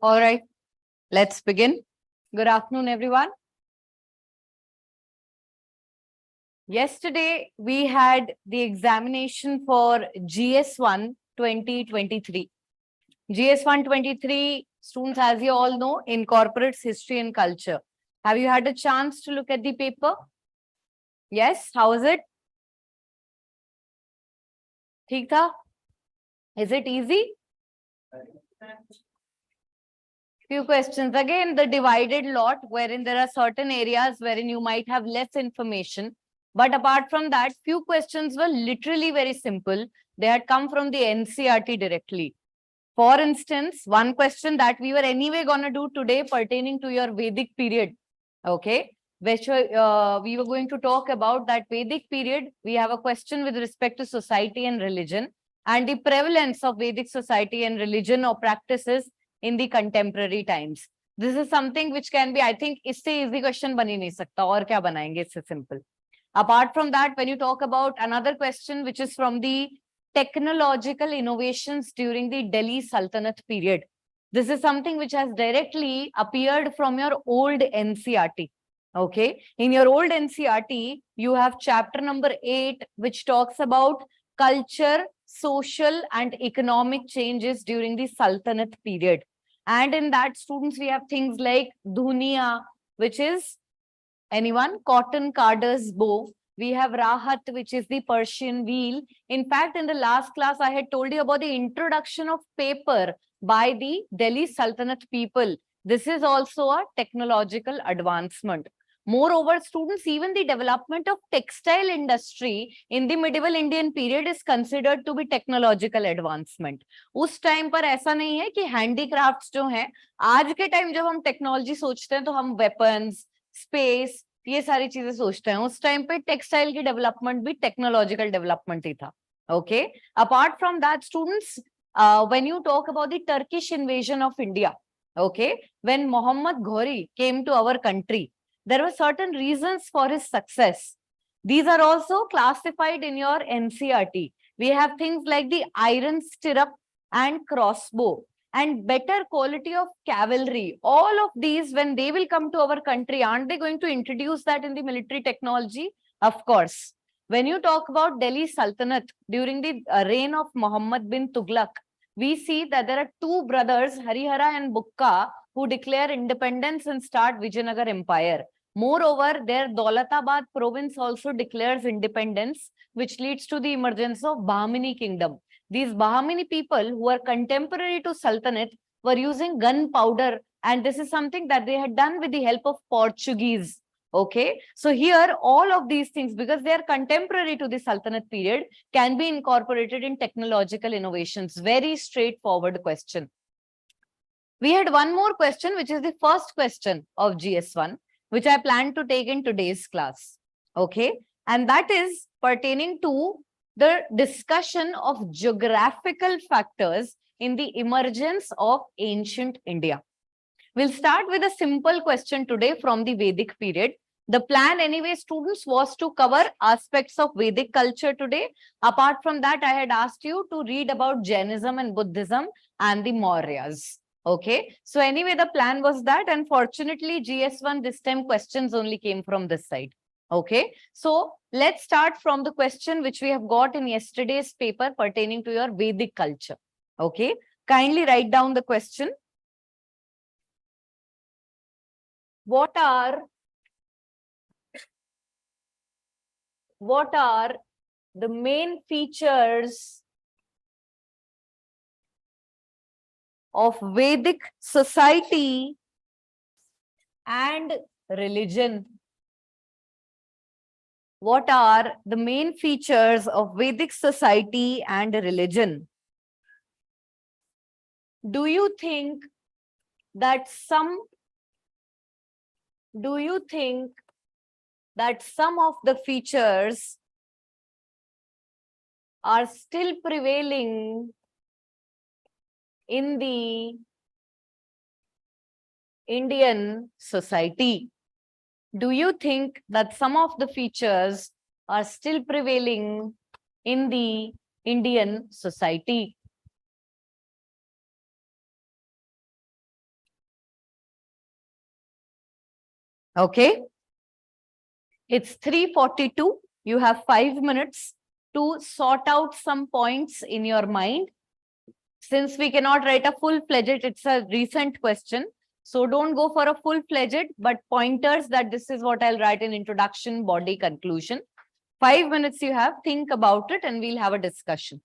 All right, let's begin. Good afternoon, everyone. Yesterday, we had the examination for GS1 2023. GS1 23, students, as you all know, incorporates history and culture. Have you had a chance to look at the paper? Yes, how is it? ठीक था? Is it easy? Few questions. Again, the divided lot, wherein there are certain areas wherein you might have less information. But apart from that, few questions were literally very simple. They had come from the NCERT directly. For instance, one question that we were anyway going to do today pertaining to your Vedic period, okay, which we were going to talk about that Vedic period. We have a question with respect to society and religion and the prevalence of Vedic society and religion or practices in the contemporary times. This is something which can be, I think, isse easy question bani nahi sakta, aur kya banayenge isse simple. Apart from that, when you talk about another question which is from the technological innovations during the Delhi Sultanate period. This is something which has directly appeared from your old NCERT. Okay. In your old NCERT, you have chapter number 8, which talks about culture, social and economic changes during the Sultanate period. And in that, students, we have things like Dhuniya, which is anyone? Cotton carder's bow. We have Rahat, which is the Persian wheel. In fact, in the last class, I had told you about the introduction of paper by the Delhi Sultanate people. This is also a technological advancement. Moreover, students, even the development of textile industry in the medieval Indian period is considered to be technological advancement. उस time पर ऐसा नहीं है कि handicrafts जो हैं, आज के टाइम जब हम टेक्नोलॉजी सोचते हैं तो हम weapons, space, ये सारी चीजें सोचते हैं. उस टाइम पे टेक्सटाइल की डेवलपमेंट भी टेक्नोलॉजिकल डेवलपमेंट ही था. Okay. Apart from that, students, when you talk about the Turkish invasion of India, okay, when Muhammad Ghori came to our country, there were certain reasons for his success. These are also classified in your NCERT. We have things like the iron stirrup and crossbow and better quality of cavalry. All of these, when they will come to our country, aren't they going to introduce that in the military technology? Of course. When you talk about Delhi Sultanate during the reign of Muhammad bin Tughlaq, we see that there are two brothers, Harihara and Bukka, who declare independence and start Vijayanagar Empire. Moreover, their Daulatabad province also declares independence, which leads to the emergence of Bahmani kingdom. These Bahmani people who are contemporary to Sultanate were using gunpowder, and this is something that they had done with the help of Portuguese. Okay, so here all of these things, because they are contemporary to the Sultanate period, can be incorporated in technological innovations. Very straightforward question. We had one more question, which is the first question of GS1, which I plan to take in today's class. Okay, and that is pertaining to the discussion of geographical factors in the emergence of ancient India. We'll start with a simple question today from the Vedic period. The plan anyway, students, was to cover aspects of Vedic culture today. Apart from that, I had asked you to read about Jainism and Buddhism and the Mauryas. Okay, so anyway, the plan was that. Unfortunately, GS1 this time questions only came from this side. Okay, so let's start from the question which we have got in yesterday's paper pertaining to your Vedic culture. Okay, kindly write down the question. What are the main features of Vedic society and religion? What are the main features of Vedic society and religion? Do you think that some of the features are still prevailing in the Indian society? Do you think that some of the features are still prevailing in the Indian society? Okay. It's 3:42. You have 5 minutes to sort out some points in your mind. Since we cannot write a full-fledged, it's a recent question. So don't go for a full-fledged, but pointers that this is what I'll write in introduction, body, conclusion. 5 minutes you have, think about it, and we'll have a discussion.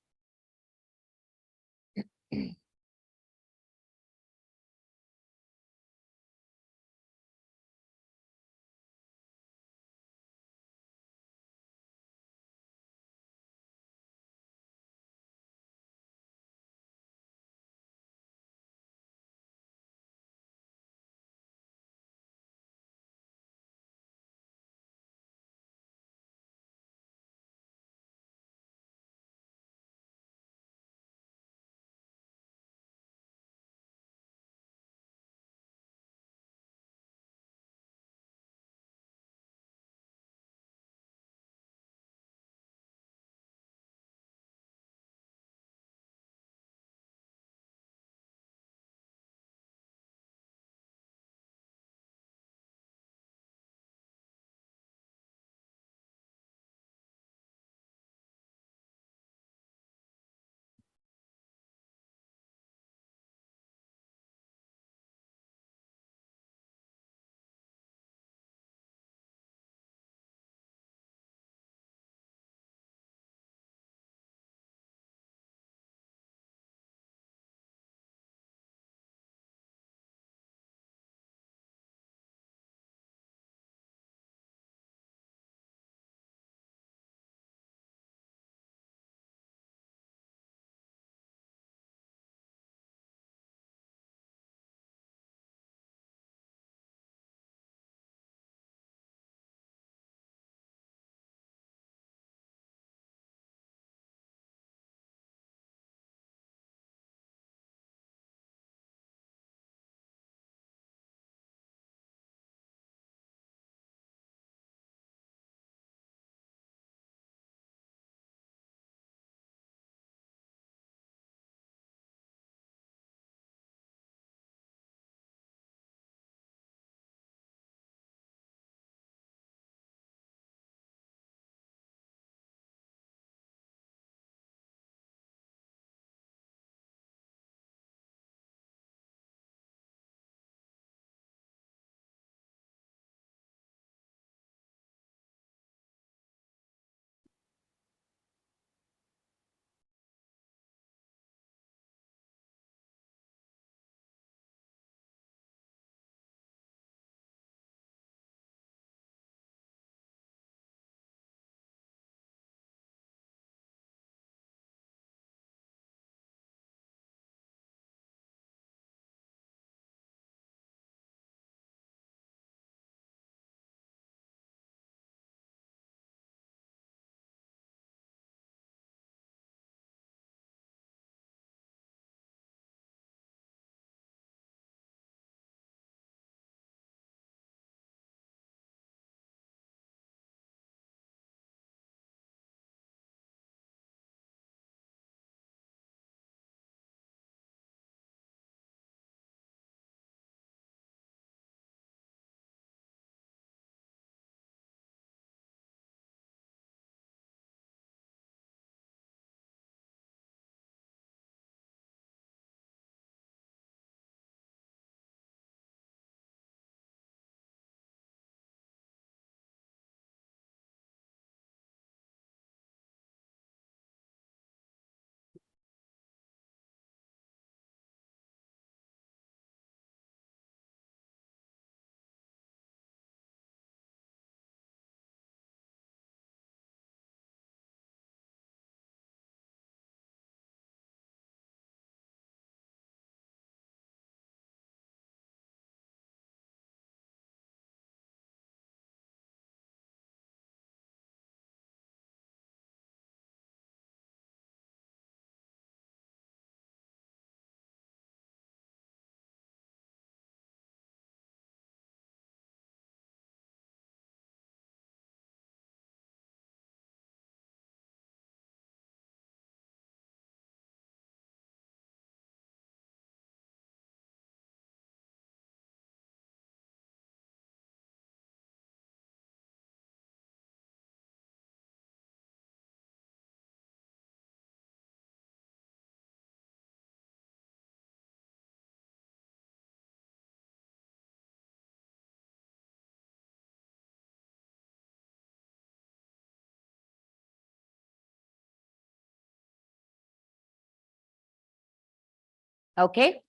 Okay.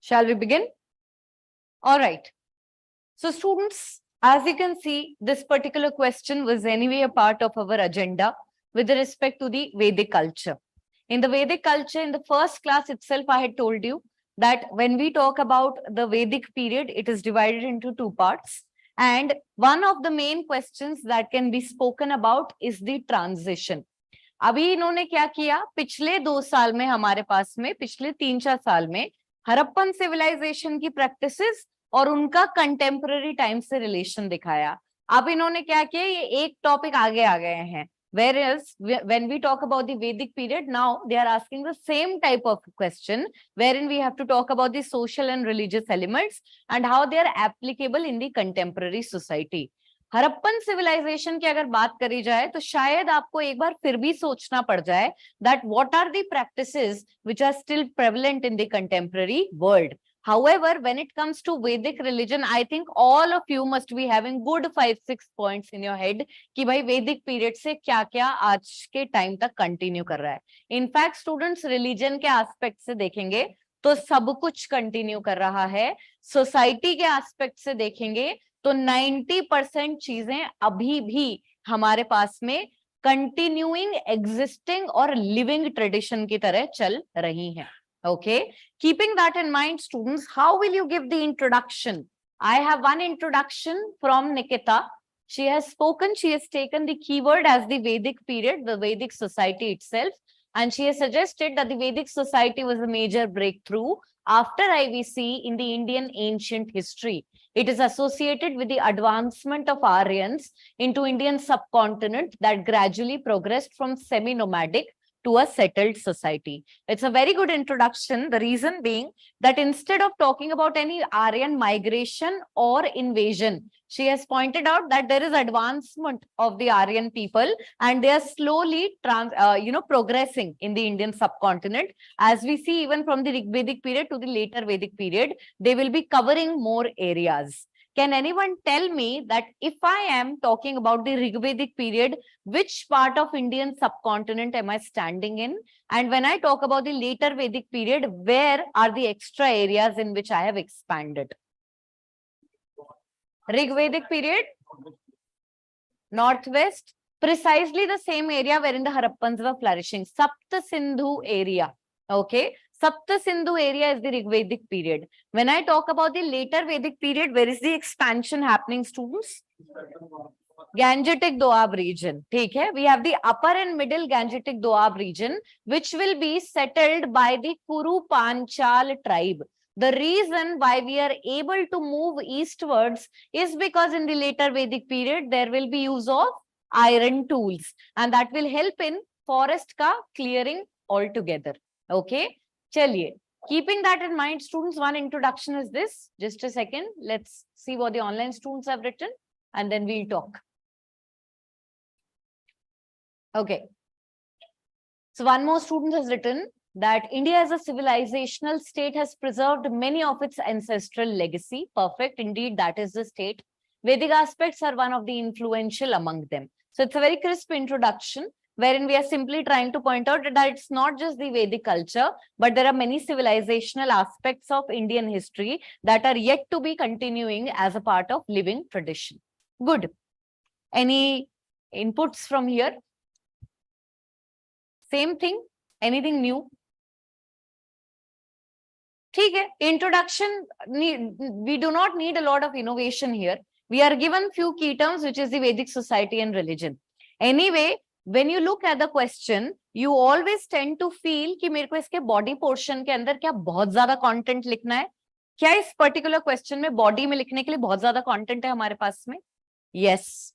Shall we begin? All right. So students, as you can see, this particular question was anyway a part of our agenda with respect to the Vedic culture. In the Vedic culture, in the first class itself, I had told you that when we talk about the Vedic period, it is divided into two parts. And one of the main questions that can be spoken about is the transition. अभी इन्होंने क्या किया, पिछले 2 साल में हमारे पास में, पिछले 3-4 साल में हड़प्पन सिविलाइजेशन की प्रैक्टिसेस और उनका कंटेम्पररी टाइम से रिलेशन दिखाया. अब इन्होंने क्या किया, ये एक टॉपिक आगे आ गए हैं. Whereas when we talk about the Vedic period, now they are asking the same type of question, wherein we have to talk about the social and religious elements and how they are applicable in the contemporary society. Harappan civilization की अगर बात करी जाए तो शायद आपको एक बार फिर भी सोचना पड़ जाए that what are the practices which are still prevalent in the contemporary world. However, when it comes to Vedic religion, I think all of you must be having good 5-6 points in your head कि भाई Vedic period से क्या क्या आज के time तक continue कर रहा है. इनफैक्ट स्टूडेंट्स रिलीजन के एस्पेक्ट से देखेंगे तो सब कुछ कंटिन्यू कर रहा है. सोसाइटी के एस्पेक्ट से देखेंगे तो 90% चीजें अभी भी हमारे पास में कंटिन्यूइंग एग्जिस्टिंग और लिविंग ट्रेडिशन की तरह चल रही हैं. Okay, keeping that in mind, students, how will you give the introduction? I have one introduction from Nikita. She has spoken, she has taken the keyword as the Vedic period, the Vedic society itself, and she has suggested that the Vedic society was a major breakthrough after IVC in the Indian ancient history. It is associated with the advancement of Aryans into Indian subcontinent that gradually progressed from semi-nomadic to a settled society. It's a very good introduction. The reason being that instead of talking about any Aryan migration or invasion, she has pointed out that there is advancement of the Aryan people and they are slowly progressing in the Indian subcontinent. As we see even from the Rigvedic period to the later Vedic period, they will be covering more areas. Can anyone tell me that if I am talking about the Rigvedic period, which part of Indian subcontinent am I standing in? And when I talk about the later Vedic period, where are the extra areas in which I have expanded? Rigvedic period, northwest, precisely the same area wherein the Harappans were flourishing, Sept Sindhu area. Okay. Sept Sindhu area is the Rigvedic period. When I talk about the later Vedic period, where is the expansion happening, students? Gangetic Doab region. Okay? We have the upper and middle Gangetic Doab region, which will be settled by the Kuru Panchal tribe. The reason why we are able to move eastwards is because in the later Vedic period, there will be use of iron tools, and that will help in forest ka clearing altogether. Okay? Chaliye. Keeping that in mind, students, one introduction is this. Just a second. Let's see what the online students have written and then we'll talk. Okay. So one more student has written that India as a civilizational state has preserved many of its ancestral legacy. Perfect. Indeed, that is the state. Vedic aspects are one of the influential among them. So it's a very crisp introduction, wherein we are simply trying to point out that it's not just the Vedic culture, but there are many civilizational aspects of Indian history that are yet to be continuing as a part of living tradition. Good. Any inputs from here? Same thing? Anything new? Okay. Introduction, we do not need a lot of innovation here. We are given few key terms, which is the Vedic society and religion. Anyway, when you look at the question, you always tend to feel कि मेरे को इसके body portion के अंदर क्या बहुत ज़्यादा content लिखना है? क्या इस particular question में body में लिखने के लिए बहुत ज़्यादा content है हमारे पास में? Yes.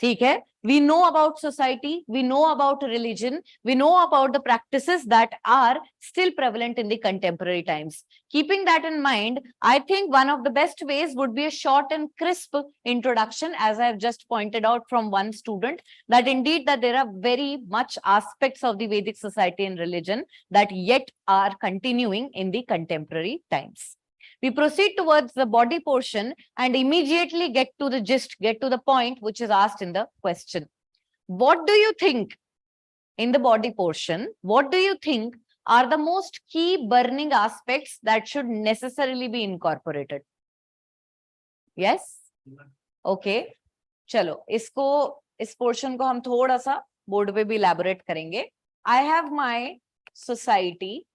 ठीक है? We know about society, we know about religion, we know about the practices that are still prevalent in the contemporary times. Keeping that in mind, I think one of the best ways would be a short and crisp introduction, as I have just pointed out from one student, that indeed that there are very much aspects of the Vedic society and religion that yet are continuing in the contemporary times. We proceed towards the body portion and immediately get to the gist, get to the point which is asked in the question. What do you think in the body portion? What do you think are the most key burning aspects that should necessarily be incorporated? Yes? Okay. चलो इसको इस portion को हम थोड़ा सा board पे भी elaborate करेंगे. I have my society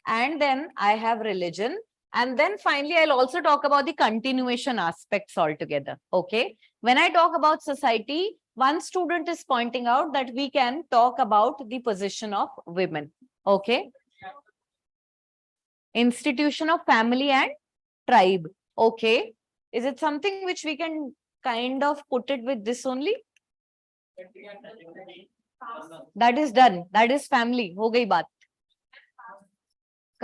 and then I have religion and then finally I'll also talk about the continuation aspects altogether. Okay. When I talk about society, one student is pointing out that we can talk about the position of women. Okay. Institution of family and tribe. Okay. Is it something which we can kind of put it with this only? That is done. That is family. हो गई बात.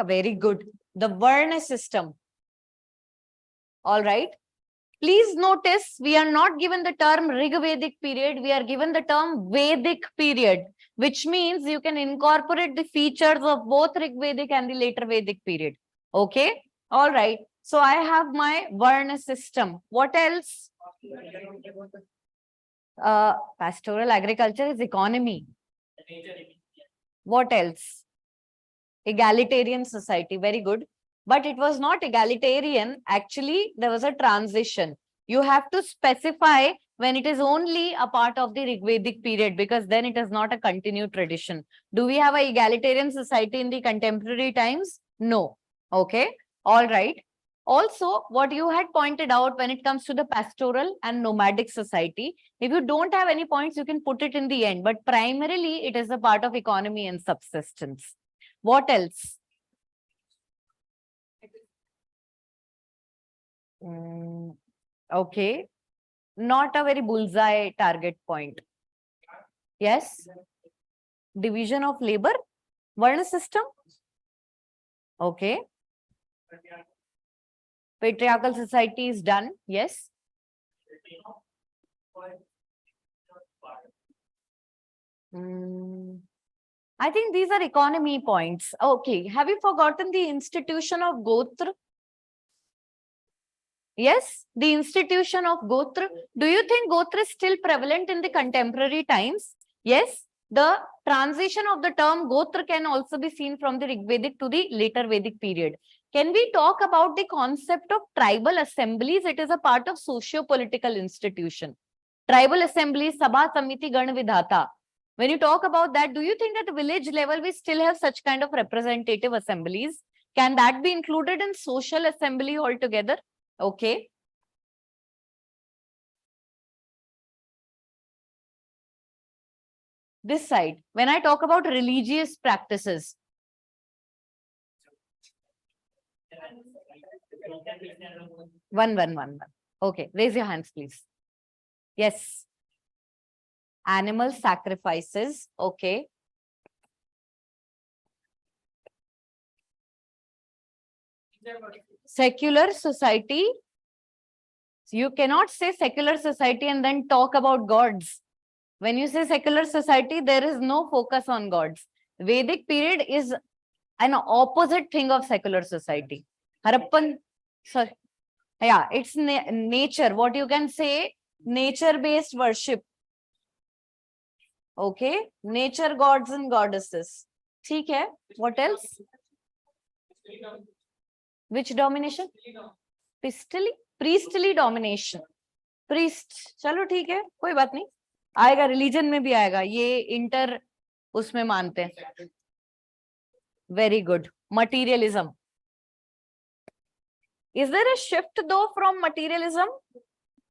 Very good. The Varna system. All right. Please notice we are not given the term Rig-Vedic period. We are given the term Vedic period, which means you can incorporate the features of both Rig-Vedic and the later Vedic period. Okay. All right. So I have my Varna system. What else? Pastoral agriculture is economy. What else? Egalitarian society. Very good. But it was not egalitarian. Actually, there was a transition. You have to specify when it is only a part of the Rigvedic period, because then it is not a continued tradition. Do we have an egalitarian society in the contemporary times? No. Okay. All right. Also, what you had pointed out when it comes to the pastoral and nomadic society, if you don't have any points, you can put it in the end. But primarily, it is a part of economy and subsistence. What else? Okay. Not a very bullseye target point. Yes. Division of labor. Varna system. Okay. Patriarchal society is done. Yes. I think these are economy points. Okay. Have you forgotten the institution of Gotra? Yes, the institution of Gotra. Do you think Gotra is still prevalent in the contemporary times? Yes, the transition of the term Gotra can also be seen from the Rigvedic to the later Vedic period. Can we talk about the concept of tribal assemblies? It is a part of socio-political institution. Tribal assemblies, Sabha, Samiti, Gan, Vidhata. When you talk about that, do you think at the village level, we still have such kind of representative assemblies? Can that be included in social assembly altogether? Okay. This side, when I talk about religious practices. One. Okay, raise your hands, please. Yes. Animal sacrifices. Okay. Secular society. You cannot say secular society and then talk about gods. When you say secular society, there is no focus on gods. Vedic period is an opposite thing of secular society. Harappan, sorry. Yeah, it's nature. What you can say, nature-based worship. Okay, nature gods and goddesses. ठीक है. What else? Which domination? Priestly domination. Priest. चलो ठीक है, कोई बात नहीं. आएगा, religion में भी आएगा. ये इंटर उसमें मानते हैं. Very good. Materialism. Is there a shift though from materialism?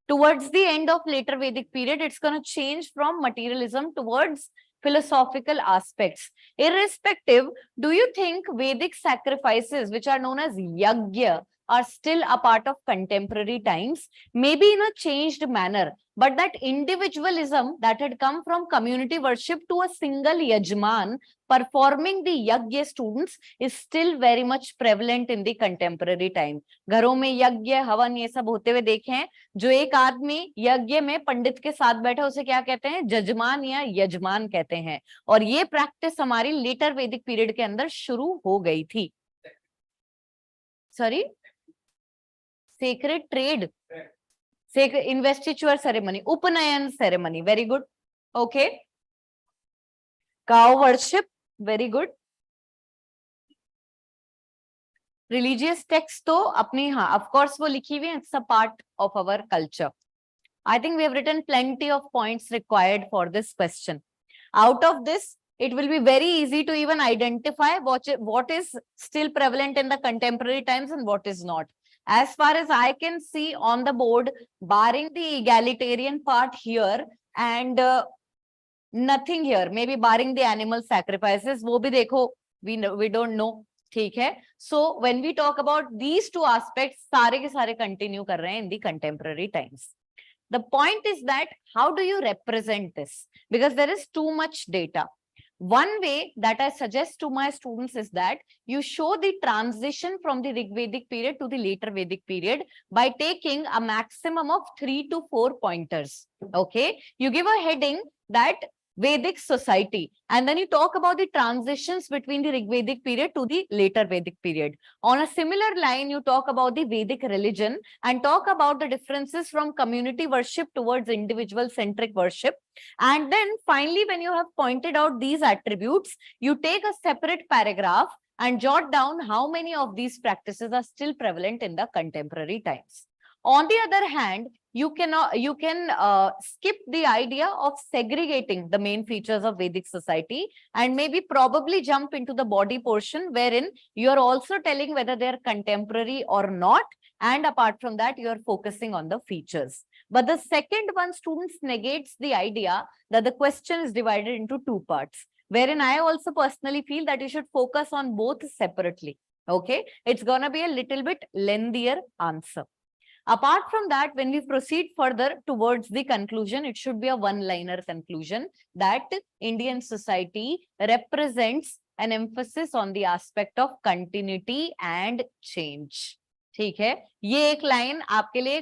Towards the end of later Vedic period, it's going to change from materialism towards philosophical aspects. Irrespective, do you think Vedic sacrifices, which are known as yagya, are still a part of contemporary times? Maybe in a changed manner, but that individualism that had come from community worship to a single yajman performing the yagya students is still very much prevalent in the contemporary time. घरों में यज्ञ हवन ये सब होते हुए देखे हैं. जो एक आदमी यज्ञ में पंडित के साथ बैठा उसे क्या कहते हैं? जजमान या यजमान कहते हैं. और ये प्रैक्टिस हमारी लेटर वैदिक पीरियड के अंदर शुरू हो गई थी. Sorry, sacred trade, sacred investiture ceremony, Upanayan ceremony. Very good. Okay. Cow worship. Very good. Religious text तो अपनी, हाँ ऑफ कोर्स वो लिखी हुई है, it's a part of our culture. I think we have written plenty of points required for this question. Out of this, it will be very easy to even identify what is still prevalent in the contemporary times and what is not. As far as I can see on the board, barring the egalitarian part here and nothing here, maybe barring the animal sacrifices, वो भी देखो, we don't know. ठीक है. So when we talk about these two aspects, सारे के सारे continue कर रहे हैं in the contemporary times. The point is that how do you represent this? Because there is too much data. One way that I suggest to my students is that you show the transition from the Rig Vedic period to the later Vedic period by taking a maximum of 3 to 4 pointers. Okay, you give a heading that Vedic society, and then you talk about the transitions between the Rig Vedic period to the later Vedic period. On a similar line, you talk about the Vedic religion and talk about the differences from community worship towards individual centric worship. And then finally, when you have pointed out these attributes, you take a separate paragraph and jot down how many of these practices are still prevalent in the contemporary times. On the other hand, you can skip the idea of segregating the main features of Vedic society and maybe probably jump into the body portion, wherein you are also telling whether they are contemporary or not. And apart from that, you are focusing on the features. But the second one, students, negates the idea that the question is divided into two parts, wherein I also personally feel that you should focus on both separately. Okay, it's gonna be a little bit lengthier answer. Apart from that, when we proceed further towards the conclusion, it should be a one-liner conclusion that Indian society represents an emphasis on the aspect of continuity and change. ठीक है, ये एक line आपके लिए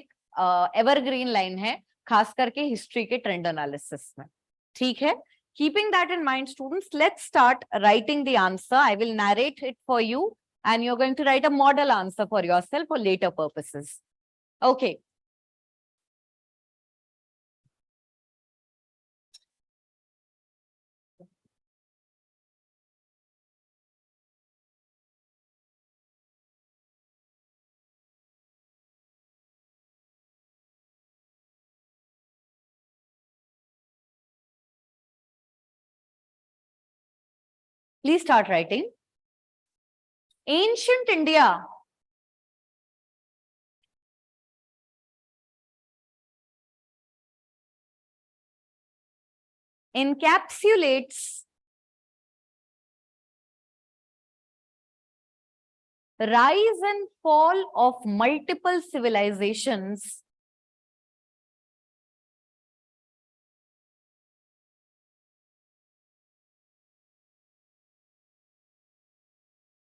evergreen line है, खास करके history के ट्रेंड एनालिसिस में. ठीक है, keeping that in mind, students, let's start writing the answer. I will narrate it for you and you're going to write a model answer for yourself for later purposes. Okay. Please start writing. Ancient India encapsulates rise and fall of multiple civilizations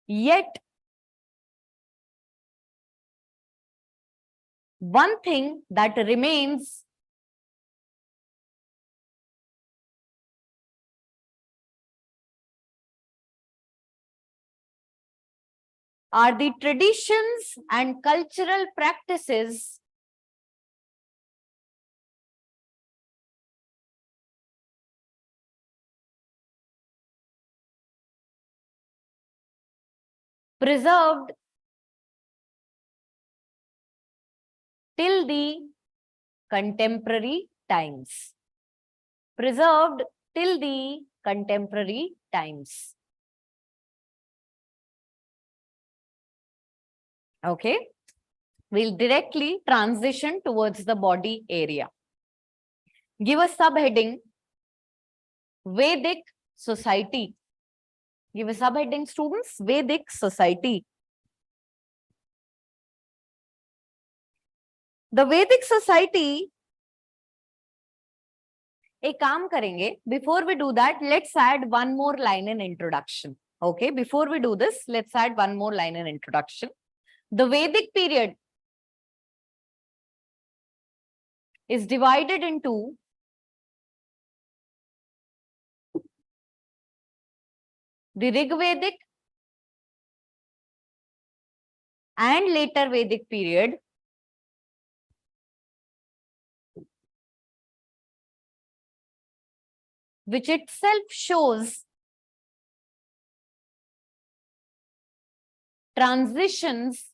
yet one thing that remains are the traditions and cultural practices preserved till the contemporary times. Preserved till the contemporary times. Okay, we'll directly transition towards the body area. Give a subheading, Vedic society. Give a subheading, students, Vedic society. The Vedic society, एक काम करेंगे, before we do that, let's add one more line in introduction. Okay, before we do this, let's add one more line in introduction. The Vedic period is divided into the Rig Vedic and later Vedic period, which itself shows transitions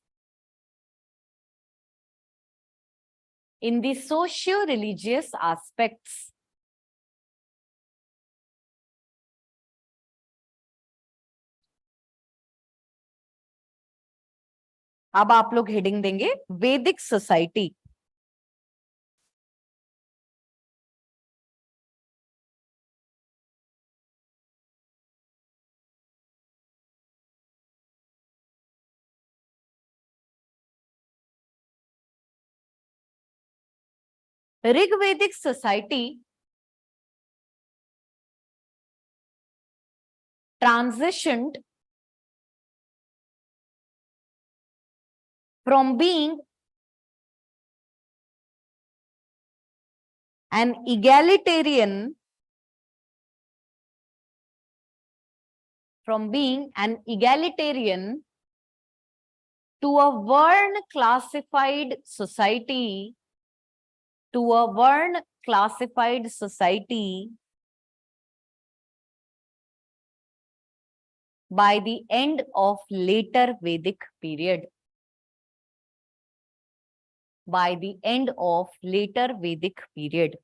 in the socio-religious aspects. अब आप लोग heading देंगे वैदिक society. Rigvedic society transitioned from being an egalitarian to a Varn classified society by the end of later Vedic period. By the end of later Vedic period.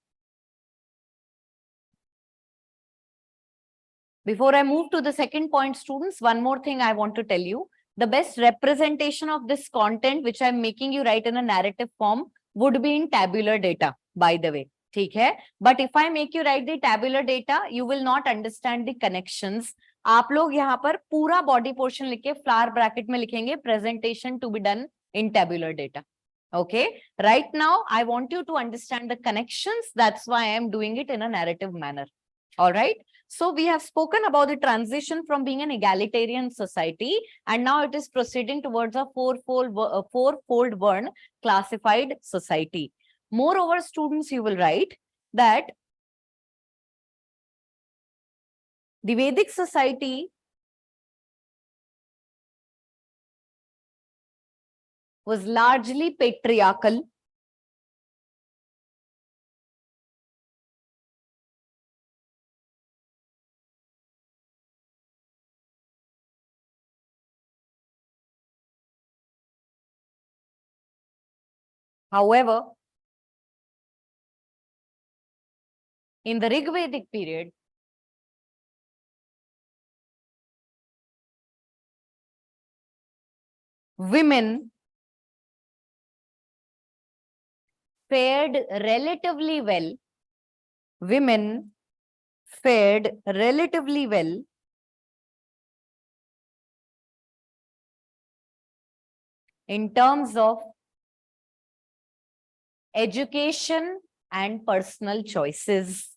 Before I move to the second point, students, one more thing I want to tell you. The best representation of this content, which I'm making you write in a narrative form, would be in tabular data, by the way. ठीक है? But if I make you write the tabular data, you will not understand the connections. आप लोग यहाँ पर पूरा body portion लिखे flower bracket में लिखेंगे presentation to be done in tabular data. Okay? Right now, I want you to understand the connections. That's why I am doing it in a narrative manner. All right? So we have spoken about the transition from being an egalitarian society, and now it is proceeding towards a fourfold Varn classified society. Moreover, students, you will write that the Vedic society was largely patriarchal. However, in the Rigvedic period, women fared relatively well. Women fared relatively well in terms of education and personal choices.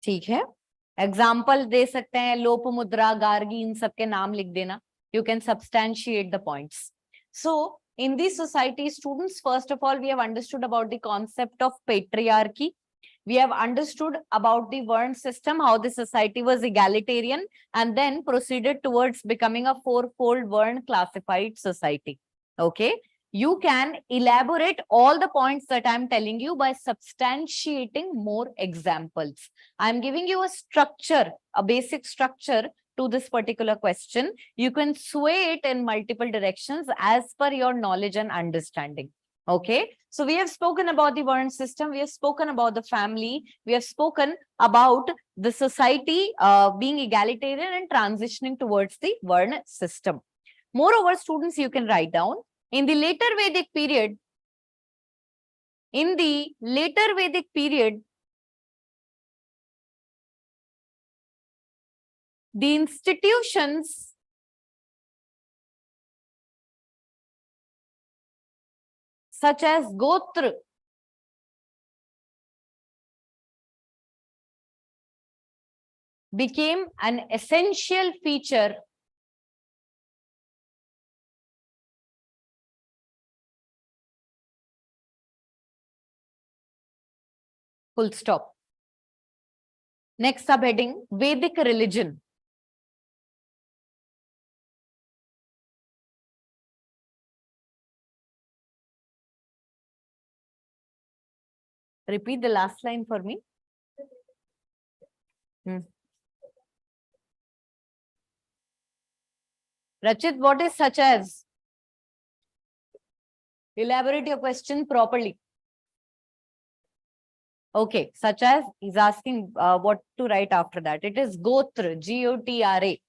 ठीक है? Example दे सकते हैं, लोप मुद्रा, गार्गी, इन सबके नाम लिख देना. You can substantiate the points. So, in this society, students, first of all, we have understood about the concept of patriarchy. We have understood about the Varn system, how the society was egalitarian, and then proceeded towards becoming a fourfold Varn classified society. Okay. You can elaborate all the points that I'm telling you by substantiating more examples. I'm giving you a structure, a basic structure to this particular question. You can sway it in multiple directions as per your knowledge and understanding. Okay, so we have spoken about the Varn system, we have spoken about the family, we have spoken about the society being egalitarian and transitioning towards the Varn system. Moreover, students, you can write down, in the later Vedic period, the institutions such as Gotra became an essential feature full stop. Next subheading, Vedic religion. Repeat the last line for me. Rachit, what is such as? Elaborate your question properly. Okay, such as is asking what to write after that. It is Gotra, Gotra.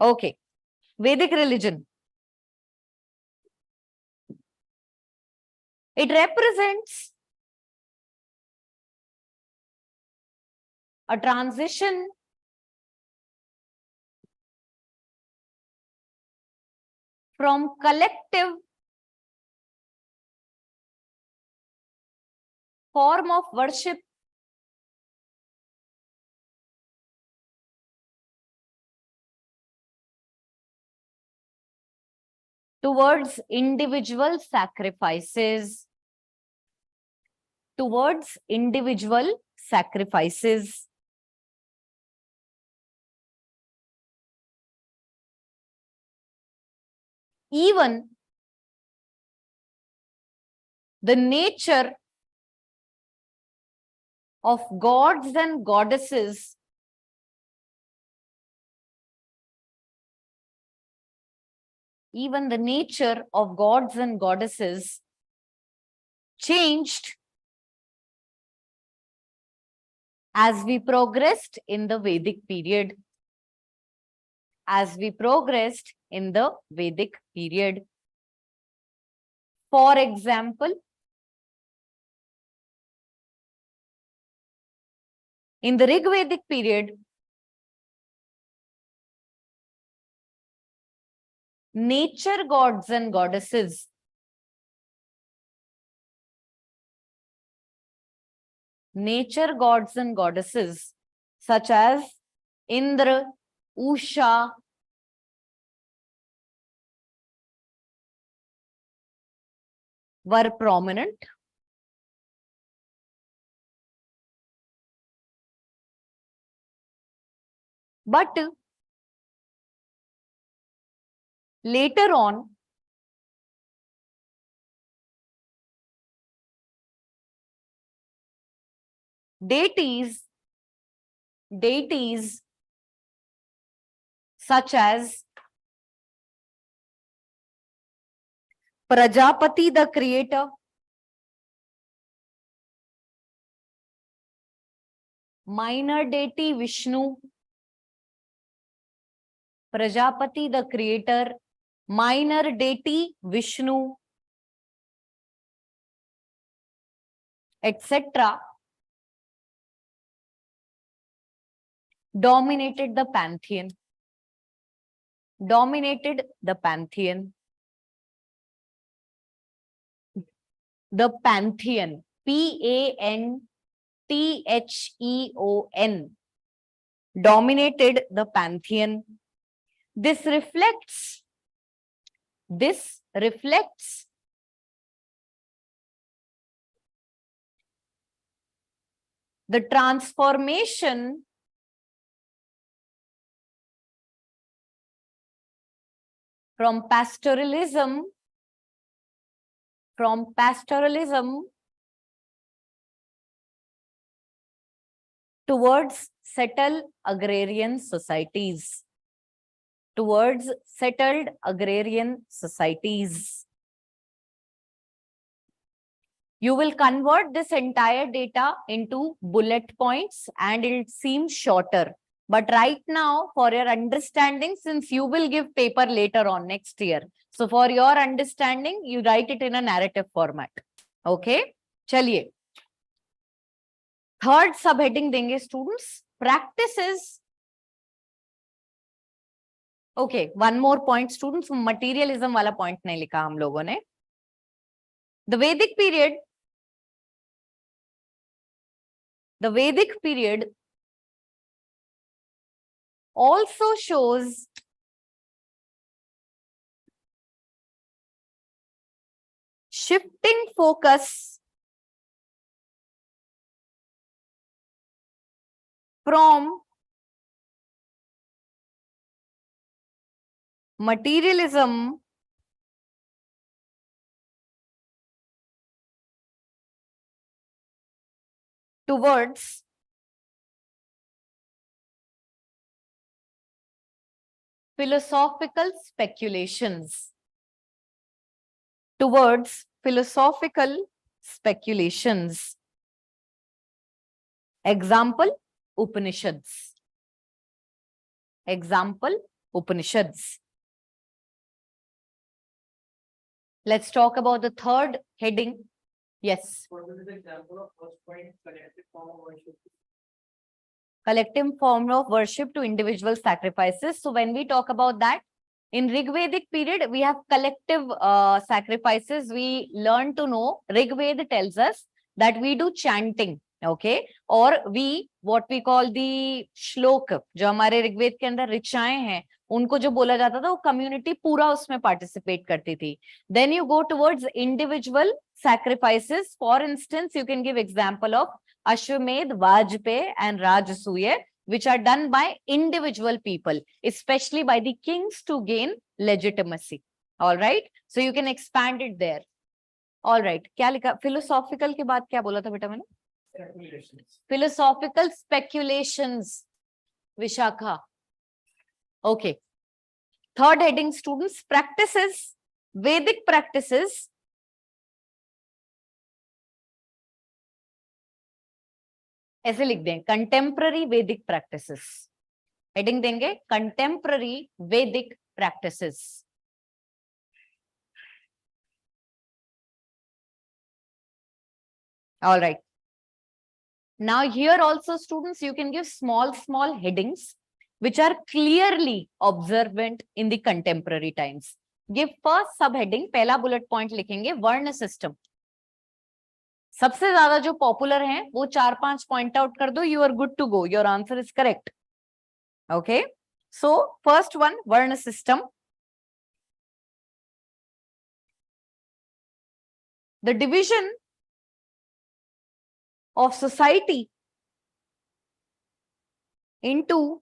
Okay, Vedic religion. It represents a transition from collective form of worship towards individual sacrifices. Towards individual sacrifices. Even the nature of gods and goddesses even the nature of gods and goddesses changed as we progressed in the Vedic period. As we progressed in the Vedic period. For example, in the Rig Vedic period, nature gods and goddesses such as Indra, Usha, were prominent. But later on, deities such as Prajapati, the creator, minor deity Vishnu, Prajapati, the creator, minor deity Vishnu, etc., dominated the pantheon. The pantheon, Pantheon, dominated the pantheon. This reflects the transformation from pastoralism towards settled agrarian societies. You will convert this entire data into bullet points and it seems shorter. But right now, for your understanding, since you will give paper later on next year, so for your understanding, you write it in a narrative format. Okay? Chaliye. Third subheading देंगे students. Practices. Okay, one more point students. Materialism वाला point नहीं लिखा हम लोगों ने. The Vedic period also shows shifting focus from materialism towards philosophical speculations. Towards philosophical speculations. Example, Upanishads. Example, Upanishads. Let's talk about the third heading. Yes. What is the example of first point, collective form of worship? Collective form of worship to individual sacrifices. So when we talk about that, in Rig Vedic period, we have collective sacrifices. We learn to know, Rig Veda tells us that we do chanting, okay? Or we, what we call the shlok, जो हमारे ऋग्वेद के अंदर ऋचाएं हैं, उनको जो बोला जाता था, वो community पूरा उसमें participate करती थी. Then you go towards individual sacrifices. For instance, you can give example of Ashwamedh, Vajpayee and Rajasuya, which are done by individual people, especially by the kings to gain legitimacy. All right. So you can expand it there. All right. क्या लिखा? Philosophical के बाद क्या बोला था बेटा मैंने? Speculations. Philosophical speculations. Vishakha. Okay. Third heading, students, practices, Vedic practices. ऐसे लिख दें, कंटेम्प्ररी वैदिक प्रैक्टिसेस. हेडिंग देंगे कंटेम्प्ररी वैदिक practices. All right. Now here also, students, you can give small headings which are clearly observant in the contemporary times. Give first subheading, पहला bullet point लिखेंगे, वर्ण system. सबसे ज्यादा जो पॉपुलर हैं वो 4-5 पॉइंट आउट कर दो. You are good to go. Your answer is correct. Okay. So first one, varna system. The division of society into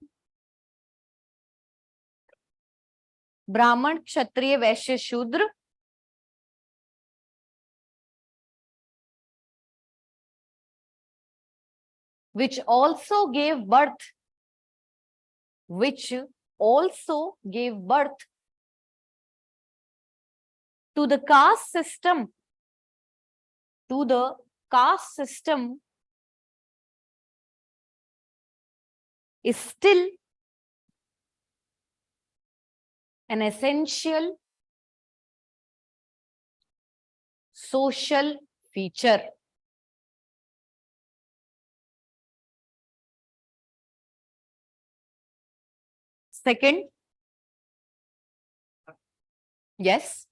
Brahmin, Kshatriya, वैश्य, शूद्र, which also gave birth to the caste system, is still an essential social feature. Second, yes.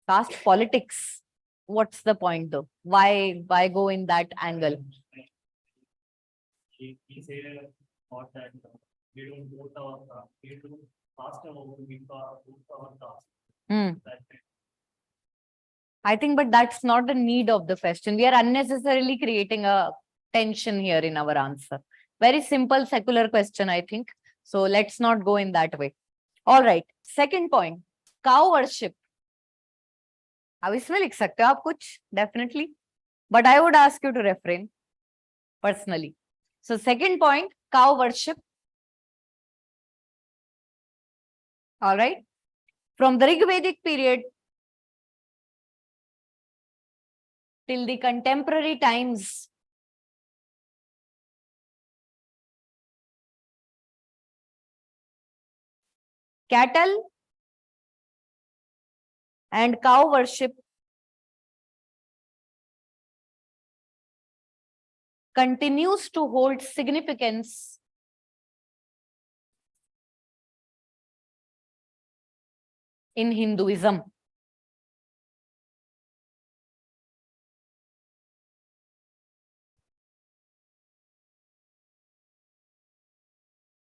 Caste politics. What's the point though? Why go in that angle? He said that we don't vote we don't cast our vote our task. I think, but that's not the need of the question. We are unnecessarily creating a tension here in our answer. Very simple secular question, I think. So let's not go in that way. All right. Second point, cow worship. अब इसमें लिख सकते हो आप कुछ, definitely. But I would ask you to refrain personally. So second point, cow worship. All right. From the Rig Vedic period till the contemporary times, cattle and cow worship continues to hold significance in Hinduism.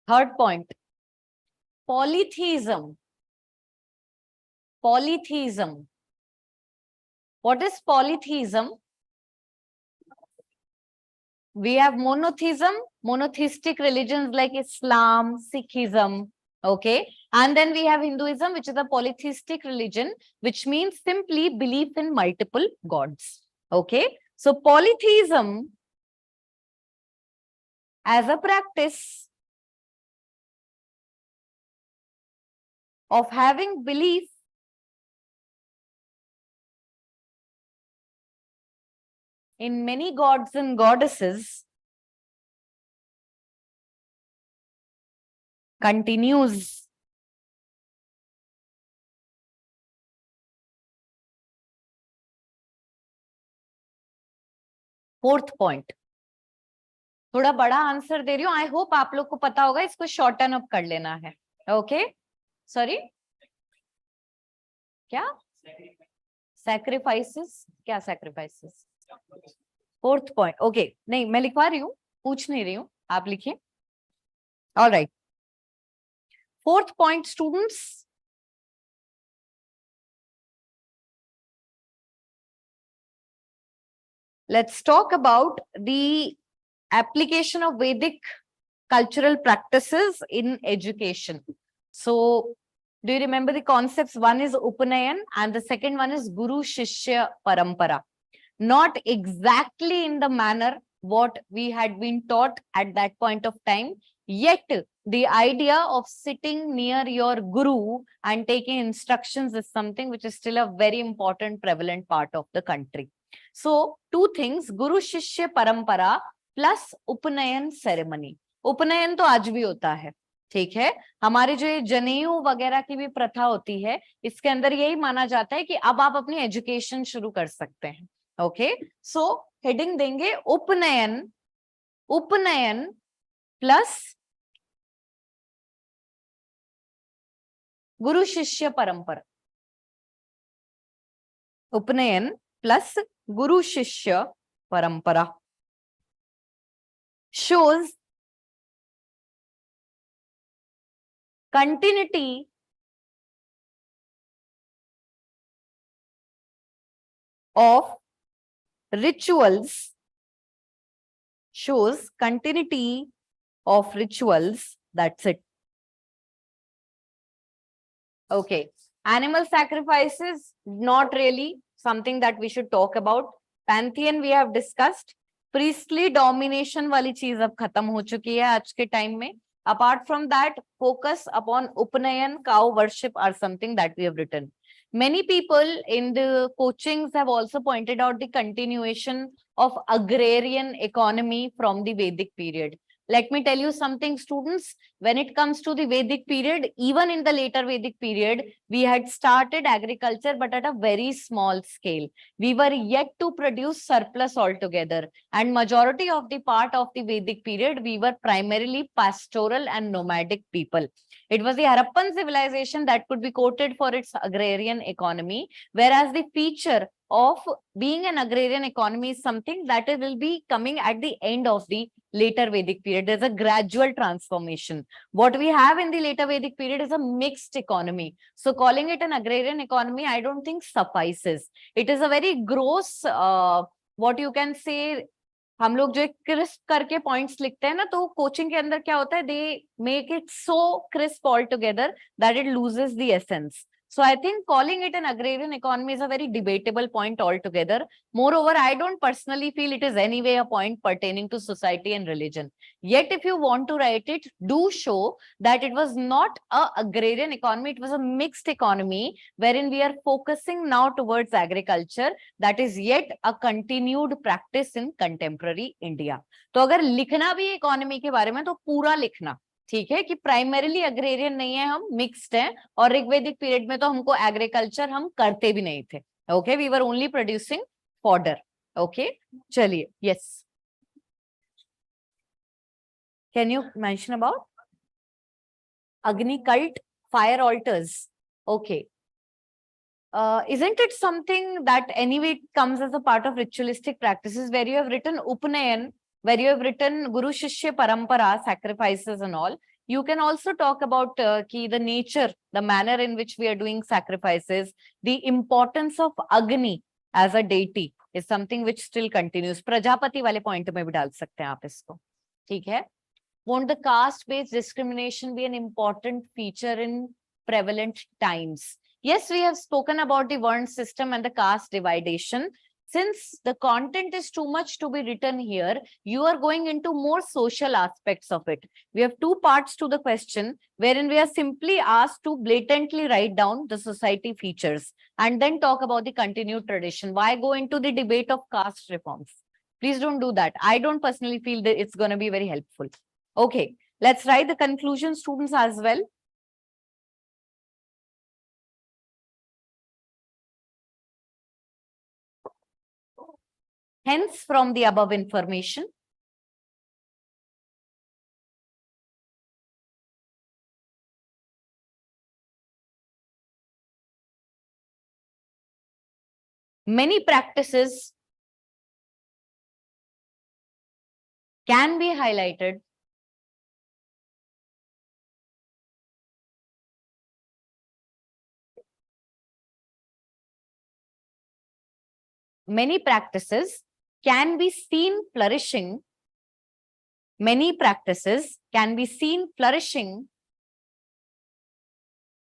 Third point, polytheism. Polytheism. What is polytheism? We have monotheism, monotheistic religions like Islam, Sikhism, okay? And then we have Hinduism, which is a polytheistic religion, which means simply belief in multiple gods, okay? So polytheism as a practice of having belief in many gods and goddesses continues. Fourth point, थोड़ा बड़ा answer दे रही हूँ, I hope आप लोग को पता होगा, इसको शॉर्टन अप कर लेना है. ओके, सॉरी क्या सैक्रिफाइसेस, क्या सैक्रिफाइसेस? Fourth point. ओके, नहीं मैं लिखवा रही हूँ, पूछ नहीं रही हूँ, आप लिखिए. Alright, fourth point students, let's talk about the application of Vedic cultural practices in education. So, do you remember the concepts? One is Upanayan and the second one is Guru Shishya Parampara. Not exactly in the manner what we had been taught at that point of time, yet the idea of sitting near your guru and taking instructions is something which is still a very important, prevalent part of the country. So, two things, Guru Shishya Parampara plus Upanayan ceremony. उपनयन तो आज भी होता है, ठीक है. हमारे जो ये जनेऊ वगैरह की भी प्रथा होती है, इसके अंदर यही माना जाता है कि अब आप अपनी एजुकेशन शुरू कर सकते हैं. ओके, सो हेडिंग देंगे उपनयन, उपनयन प्लस गुरु शिष्य परंपरा. उपनयन प्लस गुरु शिष्य परंपरा shows continuity of rituals, shows continuity of rituals. That's it. Okay, animal sacrifices, not really something that we should talk about. Pantheon we have discussed. Priestly domination वाली चीज अब खत्म हो चुकी है आज के टाइम में. Apart from that, focus upon Upanayan, cow worship are something that we have written. Many people in the coachings have also pointed out the continuation of agrarian economy from the Vedic period. Let me tell you something, students, when it comes to the Vedic period, even in the later Vedic period, we had started agriculture, but at a very small scale. We were yet to produce surplus altogether. And majority of the part of the Vedic period, we were primarily pastoral and nomadic people. It was the Harappan civilization that could be quoted for its agrarian economy, whereas the feature of being an agrarian economy is something that will be coming at the end of the later Vedic period. There's a gradual transformation. What we have in the later Vedic period is a mixed economy. So calling it an agrarian economy, I don't think suffices. It is a very gross, what you can say, हम लोग जो एक crisp करके points लिखते हैं ना, तो coaching के अंदर क्या होता है, they make it so crisp all together that it loses the essence. So I think calling it an agrarian economy is a very debatable point altogether. Moreover, I don't personally feel it is anyway a point pertaining to society and religion. Yet, if you want to write it, do show that it was not an agrarian economy, it was a mixed economy wherein we are focusing now towards agriculture. That is yet a continued practice in contemporary India. तो अगर लिखना भी economy के बारे में तो पूरा लिखना, ठीक है, कि प्राइमरीली अग्रेरियन नहीं है, हम मिक्स्ड हैं, और ऋग्वेदिक पीरियड में तो हमको एग्रीकल्चर हम करते भी नहीं थे. Okay, we were only producing fodder. Okay, चलिए, yes, can you mention about Agni cult, fire altars? Okay, isn't it something that anyway comes as a part of ritualistic practices where you have written Upanayan, where you have written Guru Shishya Parampara, sacrifices and all? You can also talk about the nature, the manner in which we are doing sacrifices, the importance of Agni as a deity is something which still continues. Prajapati वाले point में भी डाल सकते हैं आप इसको, ठीक है? Won't the caste-based discrimination be an important feature in prevalent times? Yes, we have spoken about the Varn system and the caste dividation. since the content is too much to be written here, you are going into more social aspects of it. We have two parts to the question wherein we are simply asked to blatantly write down the society features and then talk about the continued tradition. Why go into the debate of caste reforms? Please don't do that. I don't personally feel that it's going to be very helpful. Okay, let's write the conclusion, students, as well. Hence, from the above information, many practices can be highlighted many practices can be seen flourishing. Many practices can be seen flourishing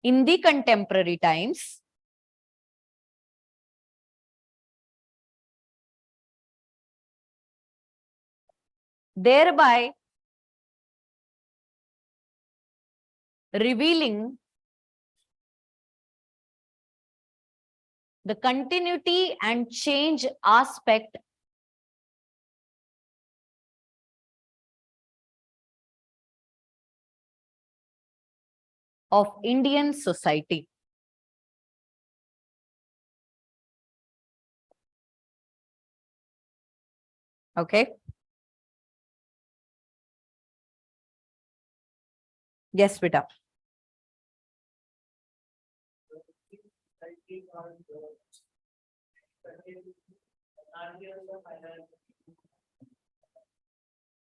in the contemporary times, thereby revealing the continuity and change aspect of Indian society. Okay. Yes, beta.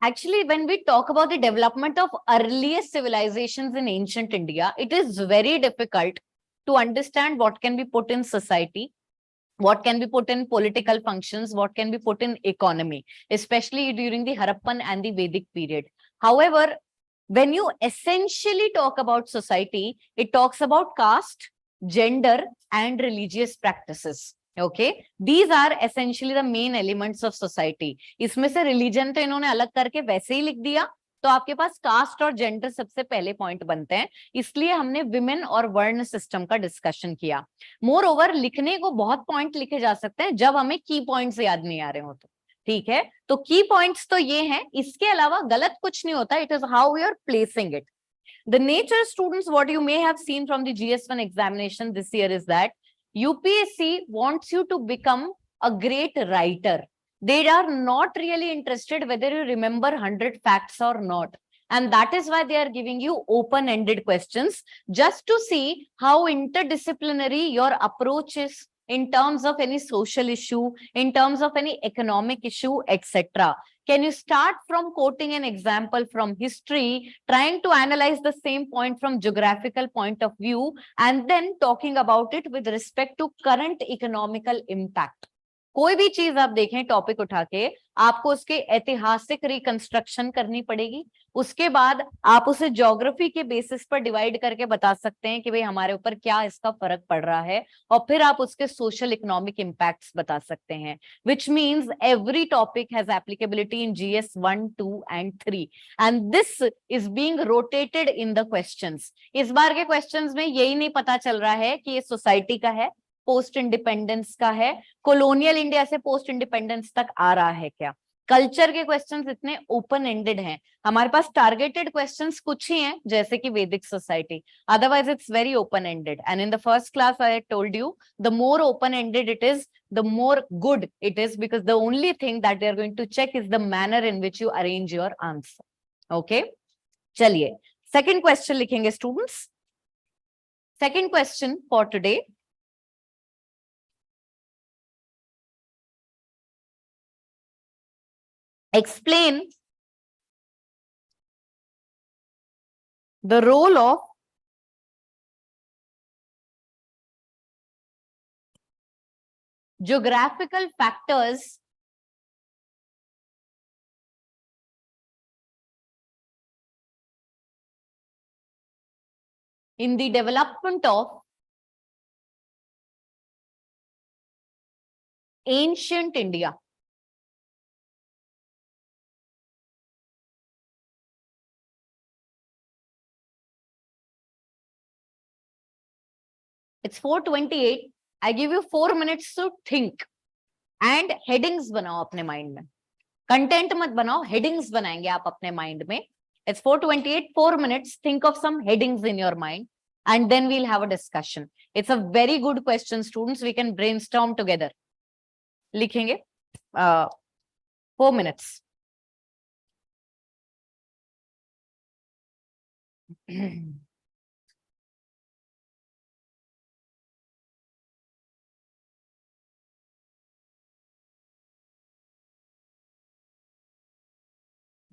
Actually, when we talk about the development of earliest civilizations in ancient India, it is very difficult to understand what can be put in society, what can be put in political functions, what can be put in economy, especially during the Harappan and the Vedic period. However, when you essentially talk about society, it talks about caste, gender, and religious practices. Okay, these are essentially the main elements of society. इसमें से religion तो इन्होंने अलग करके वैसे ही लिख दिया, तो आपके पास कास्ट और जेंडर सबसे पहले पॉइंट बनते हैं, इसलिए हमने विमेन और वर्ण सिस्टम का डिस्कशन किया. मोर ओवर लिखने को बहुत पॉइंट लिखे जा सकते हैं जब हमें की पॉइंट्स याद नहीं आ रहे हो तो. ठीक है, तो की पॉइंट्स तो ये हैं, इसके अलावा गलत कुछ नहीं होता. It is how we are placing it. The nature, students, what you may have seen from the GS1 examination this year is that UPSC wants you to become a great writer. They are not really interested whether you remember 100 facts or not. And that is why they are giving you open-ended questions just to see how interdisciplinary your approach is in terms of any social issue, in terms of any economic issue, etc. Can you start from quoting an example from history, trying to analyze the same point from geographical point of view, and then talking about it with respect to current economical impact? कोई भी चीज आप देखें topic उठा के, आपको उसके ऐतिहासिक रिकंस्ट्रक्शन करनी पड़ेगी. उसके बाद आप उसे ज्योग्राफी के बेसिस पर डिवाइड करके बता सकते हैं कि भाई हमारे ऊपर क्या इसका फर्क पड़ रहा है, और फिर आप उसके सोशल इकोनॉमिक इम्पैक्ट्स बता सकते हैं. Which means every topic has applicability in GS 1, 2 and 3, and this is being rotated in the questions. इस बार के क्वेश्चंस में यही नहीं पता चल रहा है कि ये सोसाइटी का है, पोस्ट इंडिपेंडेंस का है, कॉलोनियल इंडिया से पोस्ट इंडिपेंडेंस तक आ रहा है क्या. कल्चर के क्वेश्चंस इतने ओपन एंडेड हैं. हमारे पास टारगेटेड क्वेश्चंस कुछ ही हैं, जैसे कि वैदिक society. Otherwise it's very open ended. And in the first class I told you, the more open ended it is, the more good it is, because the only thing that they are going to check is the manner in which you arrange your answer. Okay, चलिए second question लिखेंगे students. Second question for today. Explain the role of geographical factors in the development of Ancient India. It's 4:28. I give you 4 minutes to think. And headings बनाओ अपने mind में. Content मत बनाओ, headings बनाएंगे आप अपने mind में. It's 4:28, 4 minutes. Think of some headings in your mind. And then we'll have a discussion. It's a very good question, students. We can brainstorm together. लिखेंगे 4 minutes.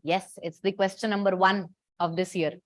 Yes, it's the question number 1 of this year.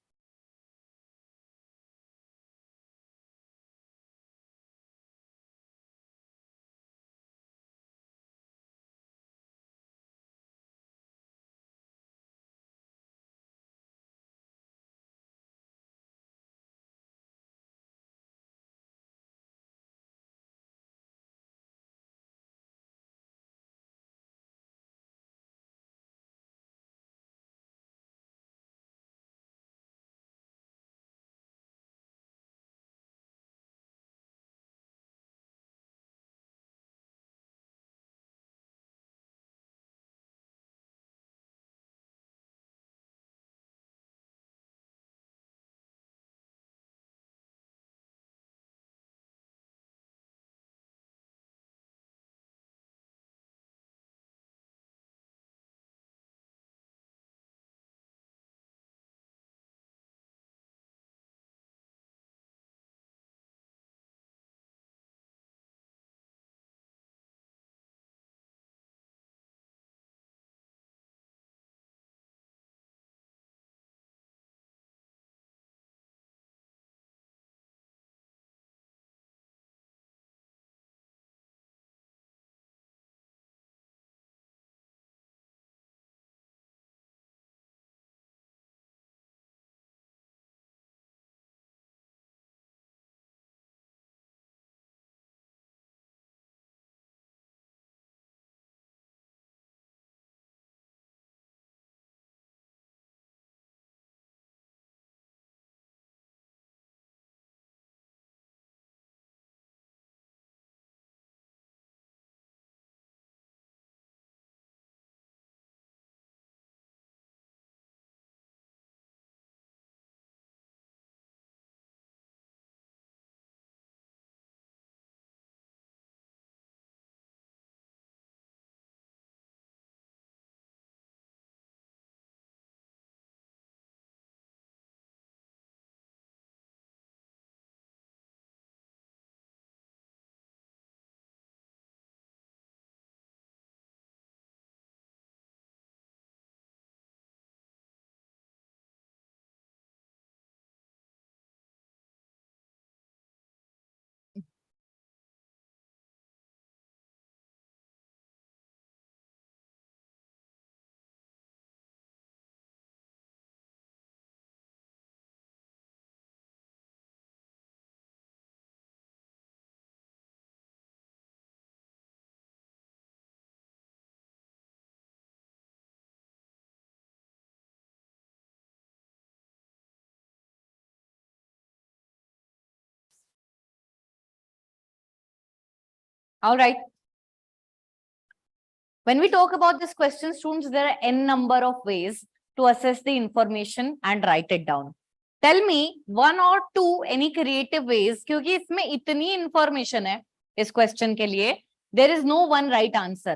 All right. When we talk about this question, students, there are n number of ways to assess the information and write it down. Tell me 1 or 2 any creative ways, क्योंकि इसमें इतनी information है इस question के लिए, there is no one right answer.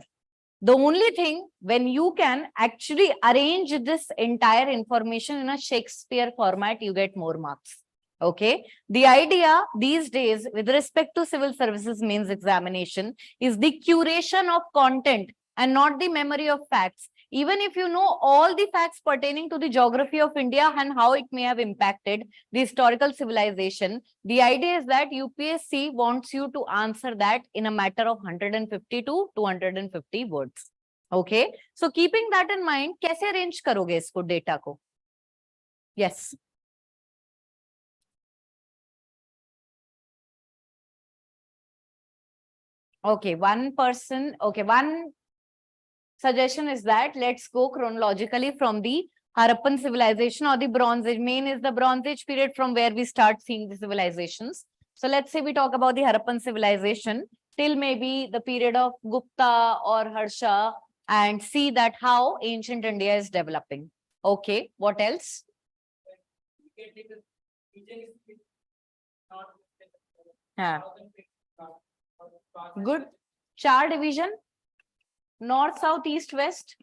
The only thing, when you can actually arrange this entire information in a Shakespeare format, you get more marks. Okay. The idea these days with respect to civil services mains examination is the curation of content and not the memory of facts. Even if you know all the facts pertaining to the geography of India and how it may have impacted the historical civilization, the idea is that UPSC wants you to answer that in a matter of 150 to 250 words. Okay. So keeping that in mind, कैसे arrange करोगे इसको data को? Yes. Okay, one person. Okay, one suggestion is that let's go chronologically from the Harappan civilization or the Bronze Age. Main is the Bronze Age period from where we start seeing the civilizations. So let's say we talk about the Harappan civilization till maybe the period of Gupta or Harsha and see that how ancient India is developing. Okay, what else? Yeah. Good. Char division, north, south, east, west.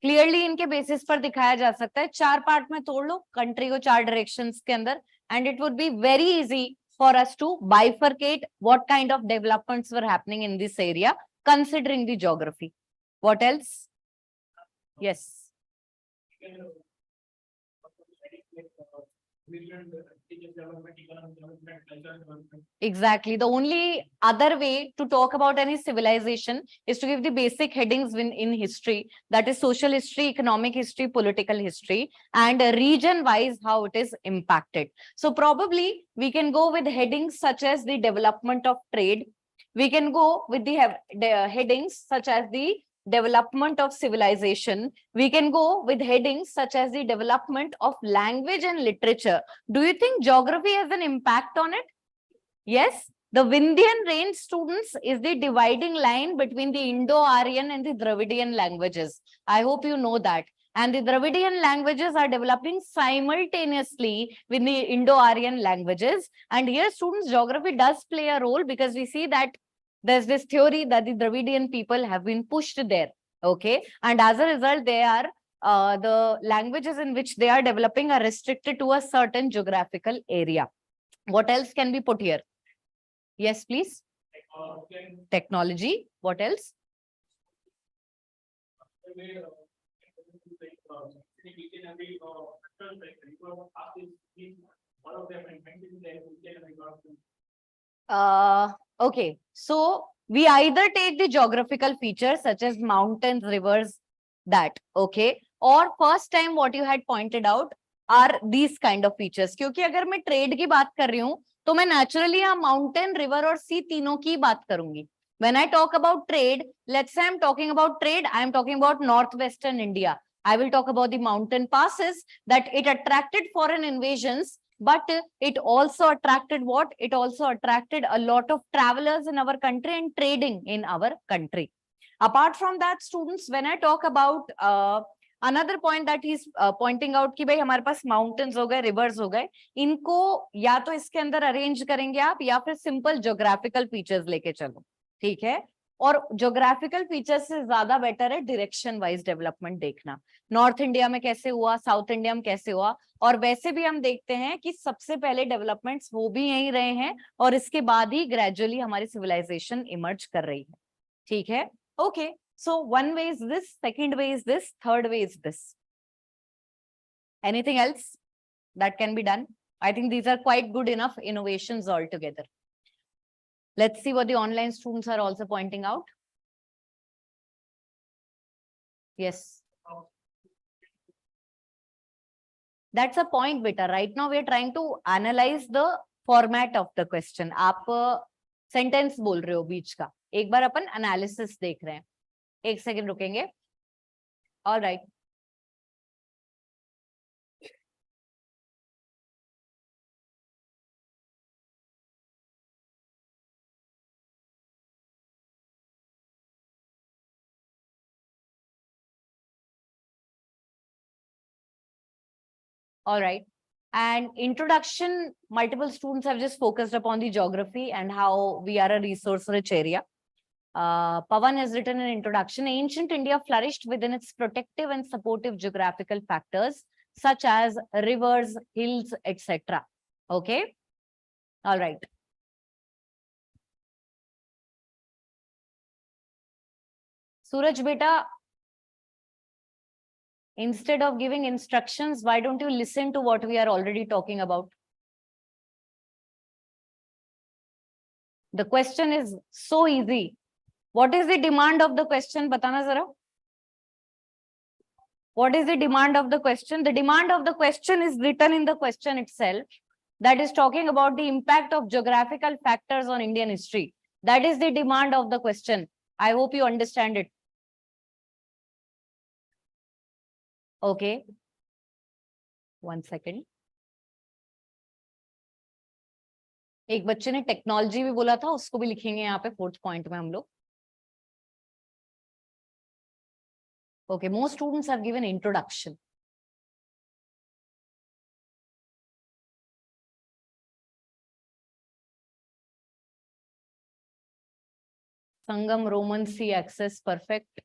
Clearly इनके basis पर दिखाया जा सकता है. 4 part में तोड़ लो country को 4 directions के अंदर and it would be very easy for us to bifurcate what kind of developments were happening in this area considering the geography. What else? Yes. Exactly. The only other way to talk about any civilization is to give the basic headings in history, that is social history, economic history, political history, and region wise how it is impacted. So probably we can go with headings such as the development of trade. We can go with the headings such as the development of civilization. We can go with headings such as the development of language and literature. Do you think geography has an impact on it? Yes. The Vindhyan range, students, is the dividing line between the Indo-Aryan and the Dravidian languages. I hope you know that. And the Dravidian languages are developing simultaneously with the Indo-Aryan languages. And here, students, geography does play a role because we see that there's this theory that the Dravidian people have been pushed there. Okay. And as a result, they are the languages in which they are developing are restricted to a certain geographical area. What else can be put here? Yes, please. Technology. What else? Okay, so we either take the geographical features such as mountains, rivers, that, okay, or first time what you had pointed out are these kind of features. क्योंकि अगर मैं trade की बात कर रही हूँ तो मैं naturally यहाँ mountain, river और sea तीनों की बात करूंगी. When I talk about trade, let's say I'm talking about trade, I'm talking about northwestern India. I will talk about the mountain passes that it attracted foreign invasions, but it also attracted what? It also attracted a lot of travelers in our country and trading in our country. Apart from that, students, when I talk about another point that he's pointing out कि भाई हमारे पास mountains हो गए, rivers हो गए, इनको या तो इसके अंदर arrange करेंगे आप या फिर simple geographical features लेके चलो, ठीक है? और geographical features से ज्यादा better है direction wise development देखना. North India में कैसे हुआ, South India में कैसे हुआ, और वैसे भी हम देखते हैं कि सबसे पहले developments हो भी यहीं रहे हैं और इसके बाद ही gradually हमारी civilization emerge कर रही है, ठीक है? Okay. So one way is this, second way is this, third way is this. Anything else that can be done? I think these are quite good enough innovations altogether. Let's see what the online students are also pointing out. Yes. That's a point, beta. Right now we are trying to analyze the format of the question. आप sentence बोल रहे हो बीच का. एक बार अपन analysis देख रहे हैं. एक सेकंड रुकेंगे. All right. All right. And introduction, multiple students have just focused upon the geography and how we are a resource-rich area. Pawan has written an introduction. Ancient India flourished within its protective and supportive geographical factors such as rivers, hills, etc. Okay. All right. Suraj beta, instead of giving instructions, why don't you listen to what we are already talking about? The question is so easy. What is the demand of the question? Batana zara. What is the demand of the question? The demand of the question is written in the question itself. That is talking about the impact of geographical factors on Indian history. That is the demand of the question. I hope you understand it. Okay. 1 second. एक बच्चे ने technology भी बोला था, उसको भी लिखेंगे यहाँ पे 4th पॉइंट में हम लोग. Okay, most students have given introduction. Sangam, Roman Sea access, perfect.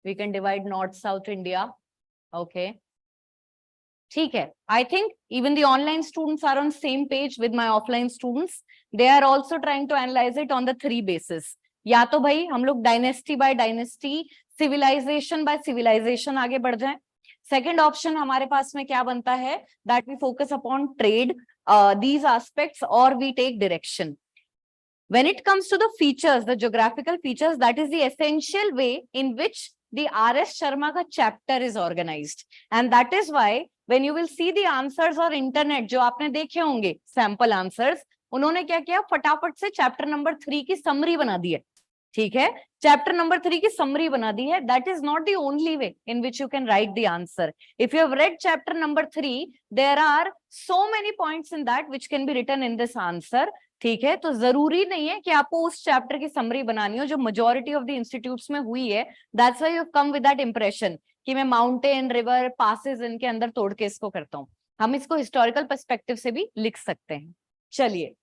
We can divide North, South India. Okay. ठीक है. I think even the online students are on same page with my offline students. They are also trying to analyze it on the 3 bases. या तो भाई हम लोग dynasty by dynasty, civilization by civilization आगे बढ़ जाएं. सेकंड ऑप्शन हमारे पास में क्या बनता है, that we focus upon trade, these aspects, or we take direction. When it comes to the features, the geographical features, that is the essential way in which the R.S. Sharma का chapter is organized. And that is why when you will see the answers or internet जो आपने देखे होंगे sample answers, उन्होंने क्या किया, फटाफट से chapter number 3 की summary बना दी है. ठीक है, chapter number 3 की summary बना दी है. That is not the only way in which you can write the answer. If you have read chapter number 3, there are so many points in that which can be written in this answer. ठीक है, तो जरूरी नहीं है कि आपको उस chapter की समरी बनानी हो जो मेजॉरिटी ऑफ द इंस्टीट्यूट्स में हुई है. That's why you come with that impression कि मैं माउंटेन, रिवर, पासेस इनके अंदर तोड़ के इसको करता हूं. हम इसको हिस्टोरिकल पर्सपेक्टिव से भी लिख सकते हैं. चलिए,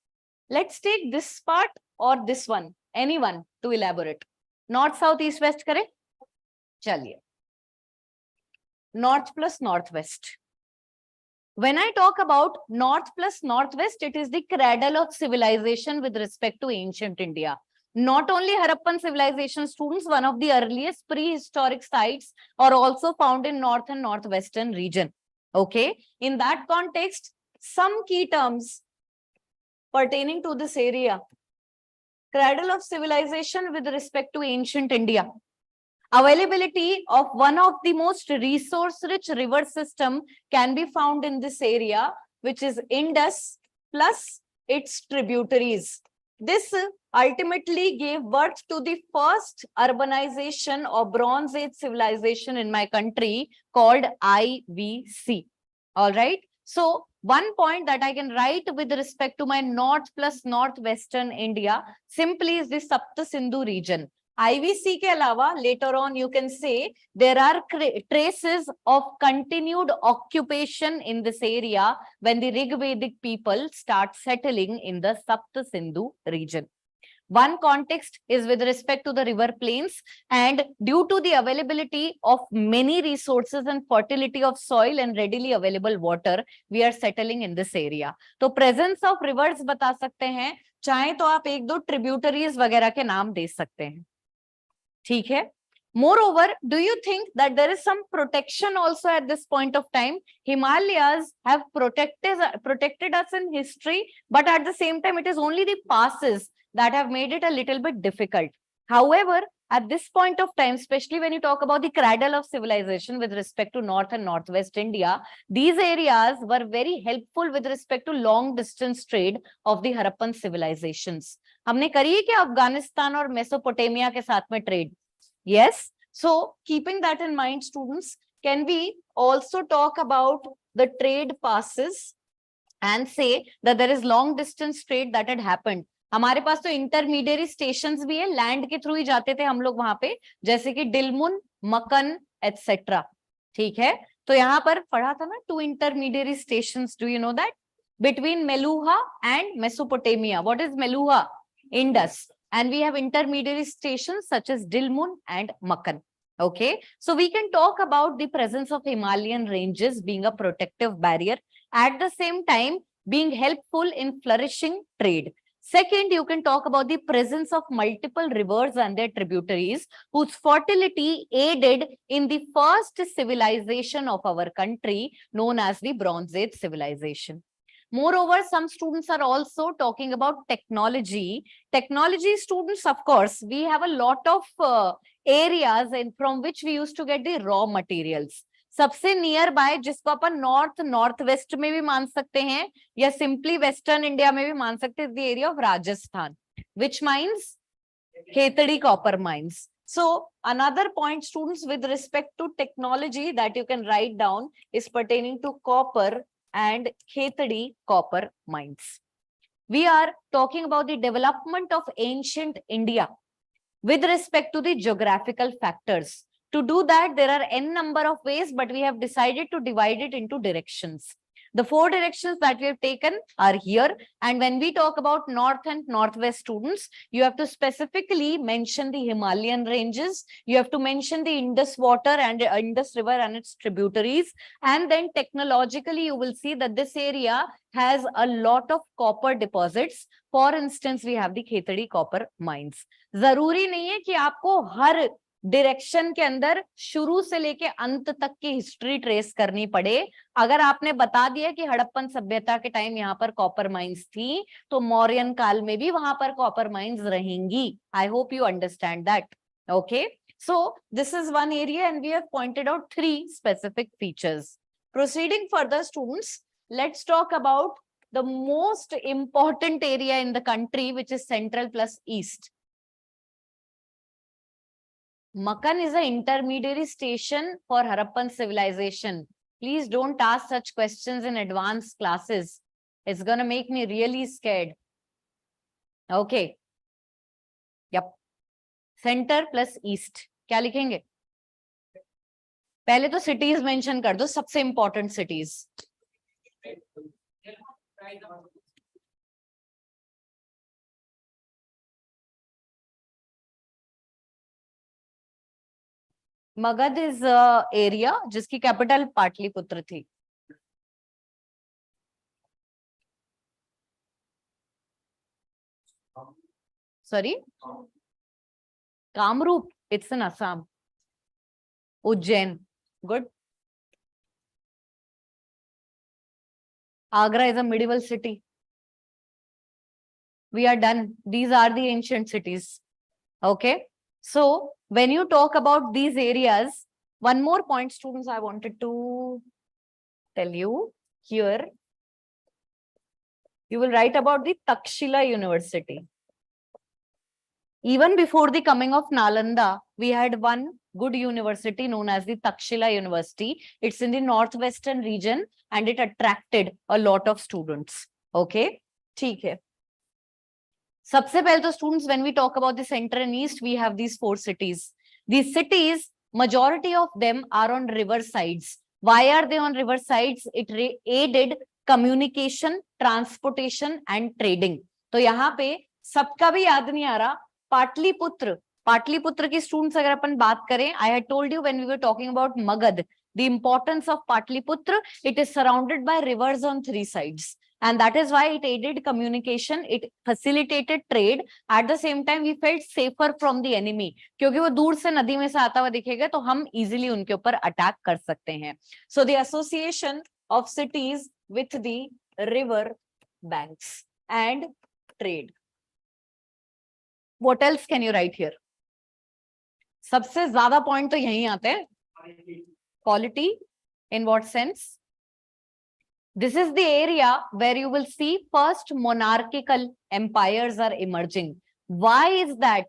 लेट्स टेक दिस पार्ट और this one. Anyone to elaborate? North, south, east, west करें. चलिए, north plus north west. When I talk about north plus northwest, it is the cradle of civilization with respect to ancient India. Not only Harappan civilization, students, one of the earliest prehistoric sites are also found in north and northwestern region. Okay, in that context, some key terms pertaining to this area. Cradle of civilization with respect to ancient India. Availability of one of the most resource-rich river system can be found in this area, which is Indus plus its tributaries. This ultimately gave birth to the first urbanization of Bronze Age civilization in my country called IVC. All right. So one point that I can write with respect to my north plus northwestern India simply is the Sept Sindhu region. IVC के अलावा later on you can say there are traces of continued occupation in this area when the Rigvedic people start settling in the Sept Sindhu region. One context is with respect to the river plains, and due to the availability of many resources and fertility of soil and readily available water, we are settling in this area. तो presence of rivers बता सकते हैं, चाहे तो आप एक दो tributaries वगैरह के नाम दे सकते हैं. ठीक है. Moreover, do you think that there is some protection also at this point of time? Himalayas have protected us in history, but at the same time, it is only the passes that have made it a little bit difficult. However, at this point of time, especially when you talk about the cradle of civilization with respect to North and Northwest India, these areas were very helpful with respect to long distance trade of the Harappan civilizations. हमने करी है क्या अफगानिस्तान और Mesopotamia के साथ में trade? Yes. So keeping that in mind, students, can we also talk about the trade passes and say that there is long distance trade that had happened? हमारे पास तो इंटरमीडिएरी स्टेशंस भी है, लैंड के through ही जाते थे हम लोग वहां पे, जैसे कि डिलमुन, मकन एटसेट्रा. ठीक है, तो यहाँ पर पढ़ा था ना 2 intermediary stations. Do you know that? Between Meluha and Mesopotamia. What is Meluha? Indus. And we have intermediary stations such as Dilmun and Makkan. Okay, so we can talk about the presence of Himalayan ranges being a protective barrier, at the same time being helpful in flourishing trade. Second, you can talk about the presence of multiple rivers and their tributaries whose fertility aided in the first civilization of our country known as the Bronze Age civilization. Moreover, some students are also talking about technology. Technology students, of course, we have a lot of areas from which we used to get the raw materials. सबसे near by जिसको अपन north north west में भी मान सकते हैं या simply western India में भी मान सकते हैं, the area of Rajasthan. Which mines? Khetadi copper mines. So another point, students, with respect to technology that you can write down is pertaining to copper and Khetadi copper mines. We are talking about the development of ancient India with respect to the geographical factors. To do that, there are n number of ways, but we have decided to divide it into directions. The 4 directions that we have taken are here. And when we talk about north and northwest, students, you have to specifically mention the Himalayan ranges. You have to mention the Indus water and Indus river and its tributaries. And then technologically, you will see that this area has a lot of copper deposits. For instance, we have the Khetadi copper mines. जरूरी नहीं है कि आपको हर direction के अंदर शुरू से लेके अंत तक की हिस्ट्री ट्रेस करनी पड़े. अगर आपने बता दिया कि हड़प्पन सभ्यता के टाइम यहाँ पर कॉपर माइंस थी, तो मौर्यन काल में भी वहां पर कॉपर माइंस रहेंगी. I hope you understand that. Okay, so this is one area and we have pointed out 3 specific features. Proceeding further, students, let's talk about the most important area in the country, which is central plus east. Makkan is an intermediary station for Harappan civilization. Please don't ask such questions in advanced classes. It's gonna make me really scared. Okay. Yep. Center plus east. क्या लिखेंगे? पहले तो cities mention कर दो, सबसे important cities. Magadh is area जिसकी capital Pataliputra थी. Sorry, Kamrup, it's in Assam. Ujjain, good. Agra is a medieval city. We are done. These are the ancient cities. Okay. So when you talk about these areas, one more point, students, I wanted to tell you here. You will write about the Takshila University. Even before the coming of Nalanda, we had one good university known as the Takshila University. It's in the northwestern region and it attracted a lot of students. Okay, ठीक है. सबसे पहले तो students, when we talk about the center and east, we have these 4 cities. These cities, majority of them are on river sides. Why are they on river sides? It aided communication, transportation and trading. तो यहाँ पे सबका भी याद नहीं आ रहा. पाटलिपुत्र, पाटलिपुत्र की students अगर अपन बात करें, I had told you when we were talking about Magad, the importance of Patliputra. It is surrounded by rivers on 3 sides. And that is why it aided communication, it facilitated trade. At the same time, we felt safer from the enemy. क्योंकि वो दूर से नदी में से आता हुआ दिखेगा तो हम easily उनके ऊपर अटैक कर सकते हैं. So the association of cities with the river banks and trade. What else can you write here? सबसे ज्यादा पॉइंट तो यही आते हैं. Quality, in what sense? This is the area where you will see first monarchical empires are emerging. Why is that?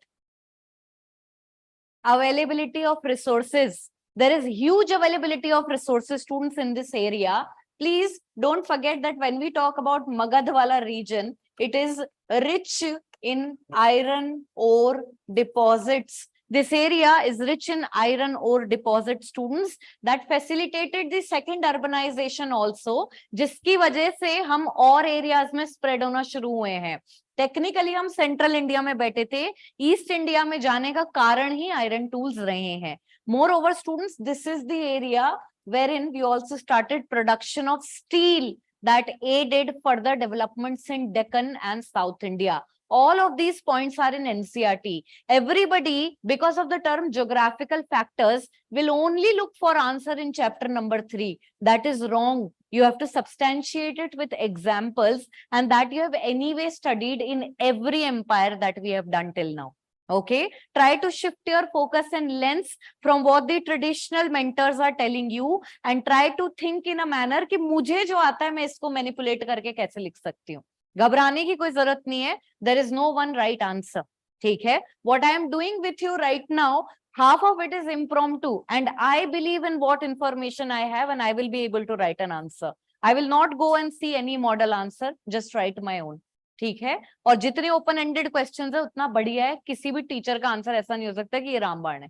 Availability of resources. There is huge availability of resources, students, in this area. Please don't forget that when we talk about Magadwala region, it is rich in iron ore deposits. This area is rich in iron ore deposit, students, that facilitated the second urbanization also, जिसकी वजह से हम और areas में spread होना शुरू हुए हैं. टेक्निकली हम सेंट्रल इंडिया में बैठे थे, ईस्ट इंडिया में जाने का कारण ही आयरन टूल्स रहे हैं. More over students, this is the area wherein we also started production of steel that aided further developments in Deccan and South India. All of these points are in NCERT. Everybody, because of the term geographical factors, will only look for answer in chapter number 3. That is wrong. You have to substantiate it with examples, and that you have anyway studied in every empire that we have done till now. Okay, try to shift your focus and lens from what the traditional mentors are telling you and try to think in a manner कि मुझे जो आता है मैं इसको manipulate करके कैसे लिख सकती हूँ. घबराने की कोई जरूरत नहीं है, there is no one right answer, ठीक है। What I am doing with you right now, half of it is impromptu and I believe in what information I have and I will be able to write an answer. I will not go and see any model answer, just write my own, ठीक है। और जितने open ended questions है उतना बढ़िया है, किसी भी टीचर का आंसर ऐसा नहीं हो सकता कि ये रामबाण है।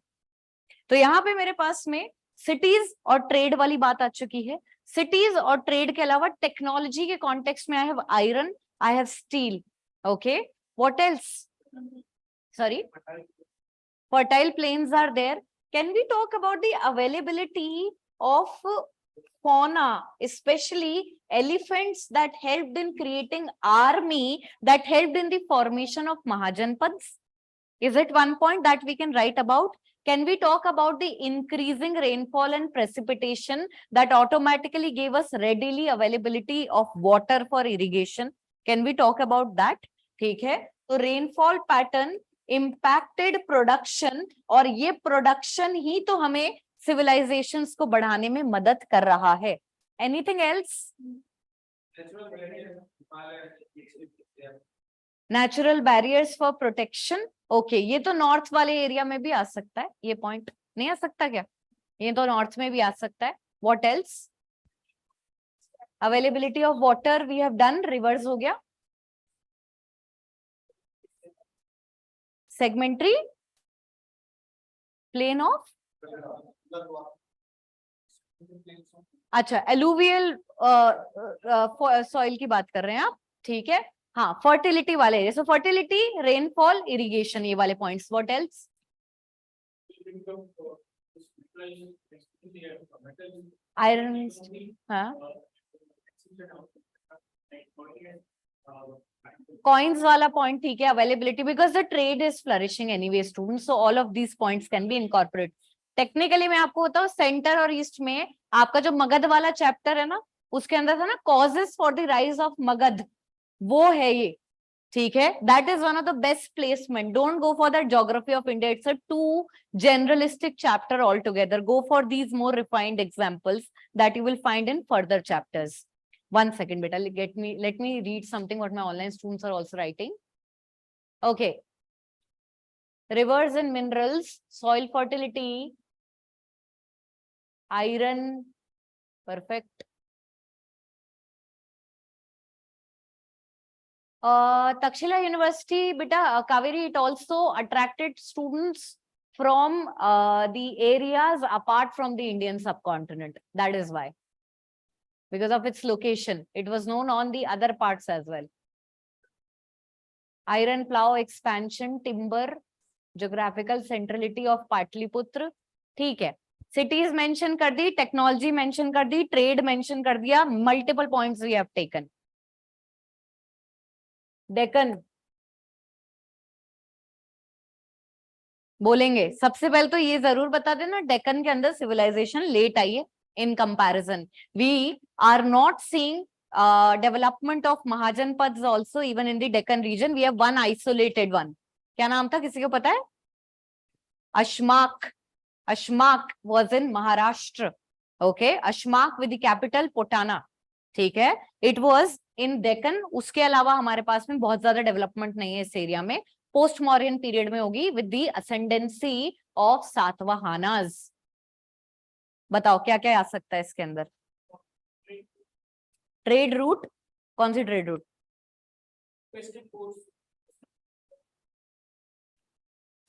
तो यहाँ पे मेरे पास में सिटीज और ट्रेड वाली बात आ चुकी है। सिटीज और ट्रेड के अलावा टेक्नोलॉजी के कॉन्टेक्स्ट में I have iron, I have steel, okay. What else? Sorry, fertile plains are there. Can we talk about the availability of fauna, especially elephants that helped in creating army, that helped in the formation of Mahajanpads? Is it one point that we can write about? Can we talk about the increasing rainfall and precipitation that automatically gave us readily availability of water for irrigation? Can we talk about that? ठीक है, तो rainfall pattern impacted production और ये production ही तो हमें civilizations को बढ़ाने में मदद कर रहा है। Anything else? Natural barriers for protection. Okay, ये तो नॉर्थ वाले एरिया में भी आ सकता है, ये पॉइंट नहीं आ सकता क्या? ये तो नॉर्थ में भी आ सकता है। What else? Availability of water we have done, rivers हो गया। सेगमेंटरी प्लेन ऑफ, अच्छा एलुवियल सॉइल की बात कर रहे हैं आप, ठीक है। हाँ, फर्टिलिटी वाले एरिया, सो फर्टिलिटी, रेनफॉल, इरिगेशन, ये वाले पॉइंट्स। What else? आयरन, हाँ, कॉइन्स वाला पॉइंट, ठीक है। Availability, because the trade is flourishing anyway students, so all of these points can be incorporate. Technically मैं आपको बताऊं, सेंटर और ईस्ट में आपका जो मगध वाला चैप्टर है ना, उसके अंदर था ना causes for the rise of Magadha, वो है ये, ठीक है। That is one of the best placement. Don't go for that geography of India, it's a too generalistic chapter altogether. Go for these more refined examples that you will find in further chapters. One second beta, let me read something what my online students are also writing. Okay, rivers and minerals, soil fertility, iron, perfect. Takshila University, beta, Kaveri, it also attracted students from the areas apart from the Indian subcontinent. That is why, because of its location, it was known on the other parts as well. Iron plow expansion, timber, geographical centrality of Patliputra, ठीक है। Cities mention कर दी, technology mention कर दी, trade mention कर दिया, multiple points we have taken. Deccan बोलेंगे, सबसे पहले तो ये जरूर बता देना, डेक्कन के अंदर सिविलाइजेशन लेट आई है in comparison. We are not seeing development of Mahajanapadas also even in the Deccan region. We have one isolated one, क्या नाम था, किसी को पता है? Ashmaka. Ashmaka was in Maharashtra, okay. Ashmaka with the capital Potana, ठीक है। It was in Deccan. उसके अलावा हमारे पास में बहुत ज्यादा डेवलपमेंट नहीं है इस एरिया में। पोस्ट मॉरियन पीरियड में होगी विद द असेंडेंसी ऑफ सातवाहानास। बताओ क्या क्या आ सकता है इसके अंदर? ट्रेड रूट, कौन सी ट्रेड रूट?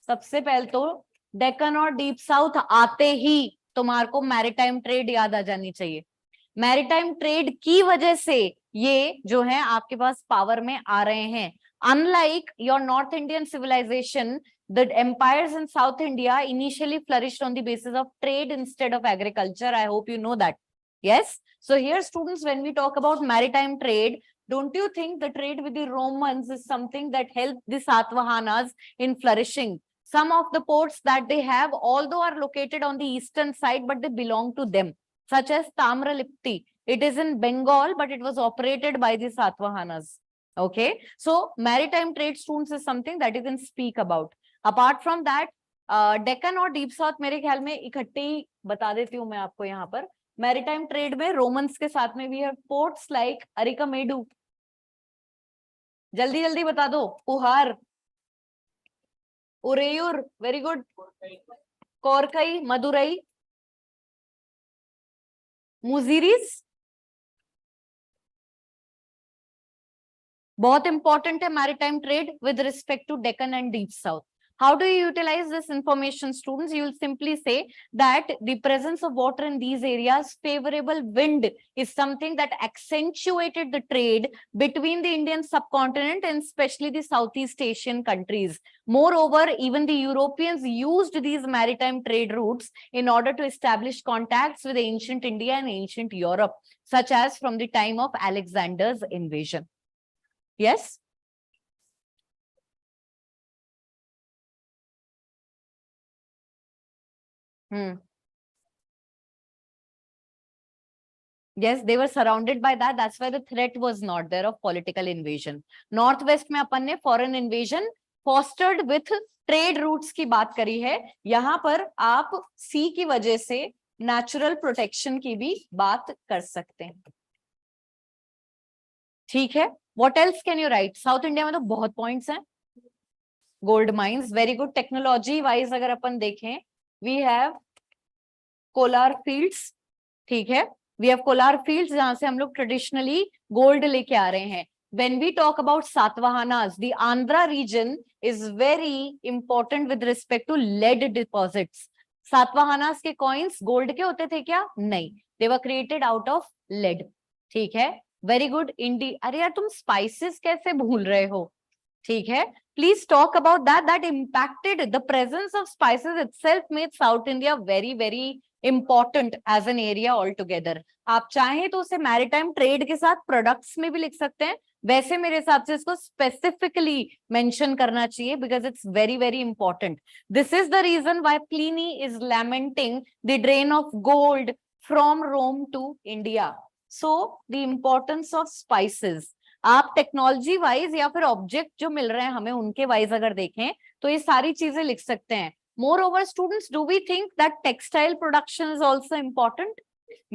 सबसे पहले तो डेक्कन और डीप साउथ आते ही तुम्हारे को मैरीटाइम ट्रेड याद आ जानी चाहिए। मैरीटाइम ट्रेड की वजह से ये जो है आपके पास पावर में आ रहे हैं। Unlike your North Indian civilization, the empires in South India initially flourished on the basis of trade instead of agriculture. I hope you know that. Yes. So here, students, when we talk about maritime trade, don't you think the trade with the Romans is something that helped the Satavahanas in flourishing? Some of the ports that they have, although are located on the eastern side, but they belong to them, such as Tamralipti. It is in Bengal, but it was operated by the Satavahanas. Okay, so maritime trade, students, is something that you can speak about. Apart from that, Deccan और deep south मेरे ख्याल में इकट्ठे ही बता देती हूँ मैं आपको। यहाँ पर मैरीटाइम ट्रेड में रोमन्स के साथ में भी है पोर्ट्स लाइक अरिकामेडू, जल्दी जल्दी बता दो। Puhar, Uraiyur, very good. कोरकई, मदुरई, मुजीरिस, बहुत इंपॉर्टेंट है maritime trade with respect to Deccan and deep south. How do you utilize this information, students? You will simply say that the presence of water in these areas, favorable wind, is something that accentuated the trade between the Indian subcontinent and especially the Southeast Asian countries. Moreover, even the Europeans used these maritime trade routes in order to establish contacts with ancient India and ancient Europe, such as from the time of Alexander's invasion. Yes? Yes, they were surrounded by that. That's why the threat was not there of political invasion. Northwest में अपन ने foreign invasion fostered with trade routes की बात करी है. यहाँ पर आप sea की वजह से natural protection की भी बात कर सकते हैं. ठीक है. What else can you write? South India में तो बहुत points हैं. Gold mines, very good. Technology wise अगर अपन देखें, we have कोलार फील्ड्स. ठीक है, वी हैव कोलार फील्ड्स जहां से हम लोग ट्रेडिशनली गोल्ड लेके आ रहे हैं. When we talk about Satavahanas, the Andhra region is very important with respect to lead deposits. Satavahanas के coins gold के होते थे क्या? नहीं, they were created out of lead. ठीक है, very good. अरे यार तुम spices कैसे भूल रहे हो? ठीक है, please talk about that. That impacted the presence of spices itself made South India very very important as an area altogether. आप चाहें तो उसे मैरीटाइम ट्रेड के साथ प्रोडक्ट्स में भी लिख सकते हैं. वैसे मेरे हिसाब से इसको स्पेसिफिकली मेंशन करना चाहिए because it's very very important. This is the reason why Pliny is lamenting the drain of gold from Rome to India. So the importance of spices. आप टेक्नोलॉजी वाइज या फिर ऑब्जेक्ट जो मिल रहे हैं हमें उनके वाइज अगर देखें तो ये सारी चीजें लिख सकते हैं. Moreover, students, do we think that textile production is also important?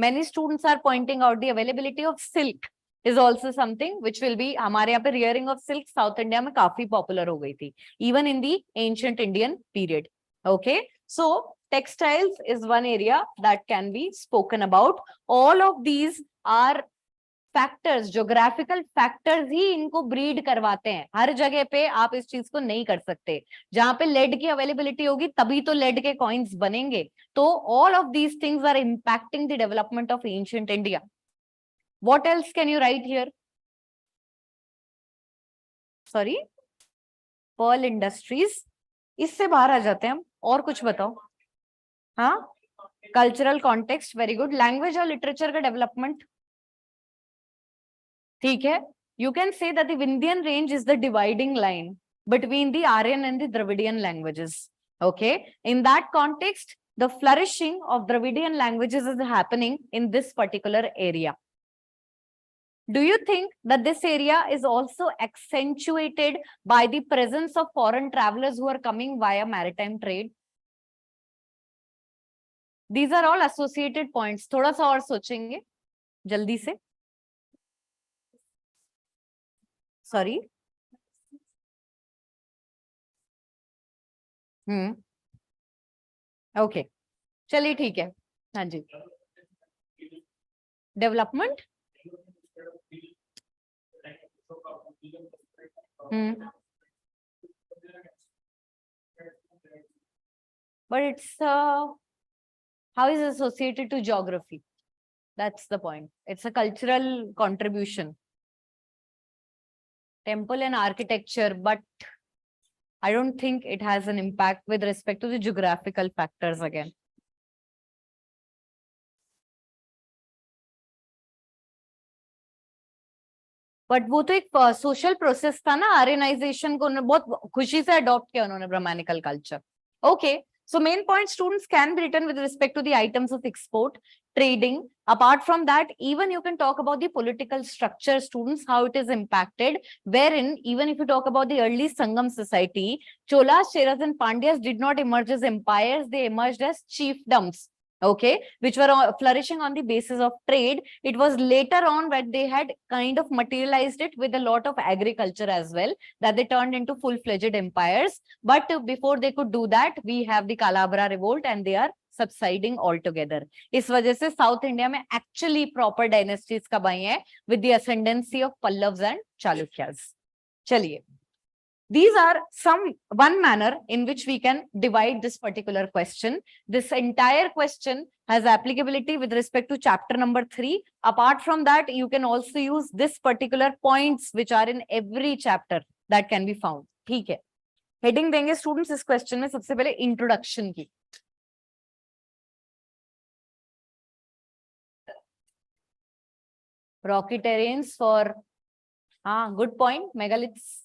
Many students are pointing out the availability of silk is also something which will be. हमारे यहाँ पे rearing of silk South India में काफी popular हो गई थी, even in the ancient Indian period. Okay, so textiles is one area that can be spoken about. All of these are factors, geographical factors ही इनको ब्रीड करवाते हैं. हर जगह पे आप इस चीज को नहीं कर सकते. जहां पे लेड की अवेलेबिलिटी होगी तभी तो लेड के कॉइन्स बनेंगे. तो all of these things are impacting the development of ancient India. What else can you write here? Sorry, pearl industries. इससे बाहर आ जाते हैं हम. और कुछ बताओ. हाँ, cultural context, very good. Language और लिटरेचर का डेवलपमेंट. ठीक है, you can say that the Vindhyan range is the dividing line between the Aryan and the Dravidian languages. Okay, in that context, the flourishing of Dravidian languages is happening in this particular area. Do you think that this area is also accentuated by the presence of foreign travelers who are coming via maritime trade? These are all associated points. थोड़ा सा और सोचेंगे जल्दी से. Sorry. Okay, चलिए ठीक है. हाँ जी, development. But it's how is it associated to geography? That's the point. It's a cultural contribution. Temple and architecture, but I don't think it has an impact with respect to the geographical factors again. But वो तो एक social process था ना. आर्यनाइजेशन को बहुत खुशी से adopt किया उन्होंने Brahmanical culture. Okay, so main point, students, can be written with respect to the items of export, trading. Apart from that, even you can talk about the political structure, students, how it is impacted, wherein even if you talk about the early Sangam society, Cholas, Cheras and Pandyas did not emerge as empires, they emerged as chiefdoms. okay, which were flourishing on the basis of trade. It was later on when they had kind of materialized it with a lot of agriculture as well, that they turned into full-fledged empires. But before they could do that, we have the Kalabara revolt and they are subsiding altogether. इस वजह से south India में actually proper dynasties कब आई हैं, with the ascendancy of Pallavas and Chalukyas. चलिए, these are one manner in which we can divide this particular question. This entire question has applicability with respect to chapter number 3. Apart from that, you can also use this particular points which are in every chapter that can be found. ठीक है, heading देंगे students इस question में सबसे पहले introduction की. Rocky terrains for good point, megaliths.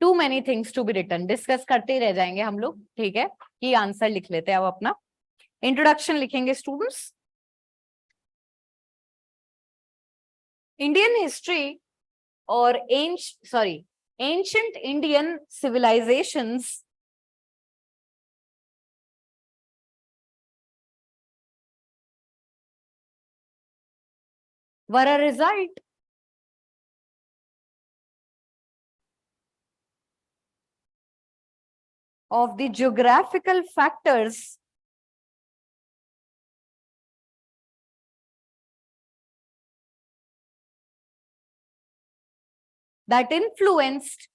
Too many things to be written. Discuss करते ही रह जाएंगे हम लोग, ठीक है, कि आंसर लिख लेते हैं अब अपना. इंट्रोडक्शन लिखेंगे स्टूडेंट्स. इंडियन हिस्ट्री और ancient Indian civilizations were a result of the geographical factors that influenced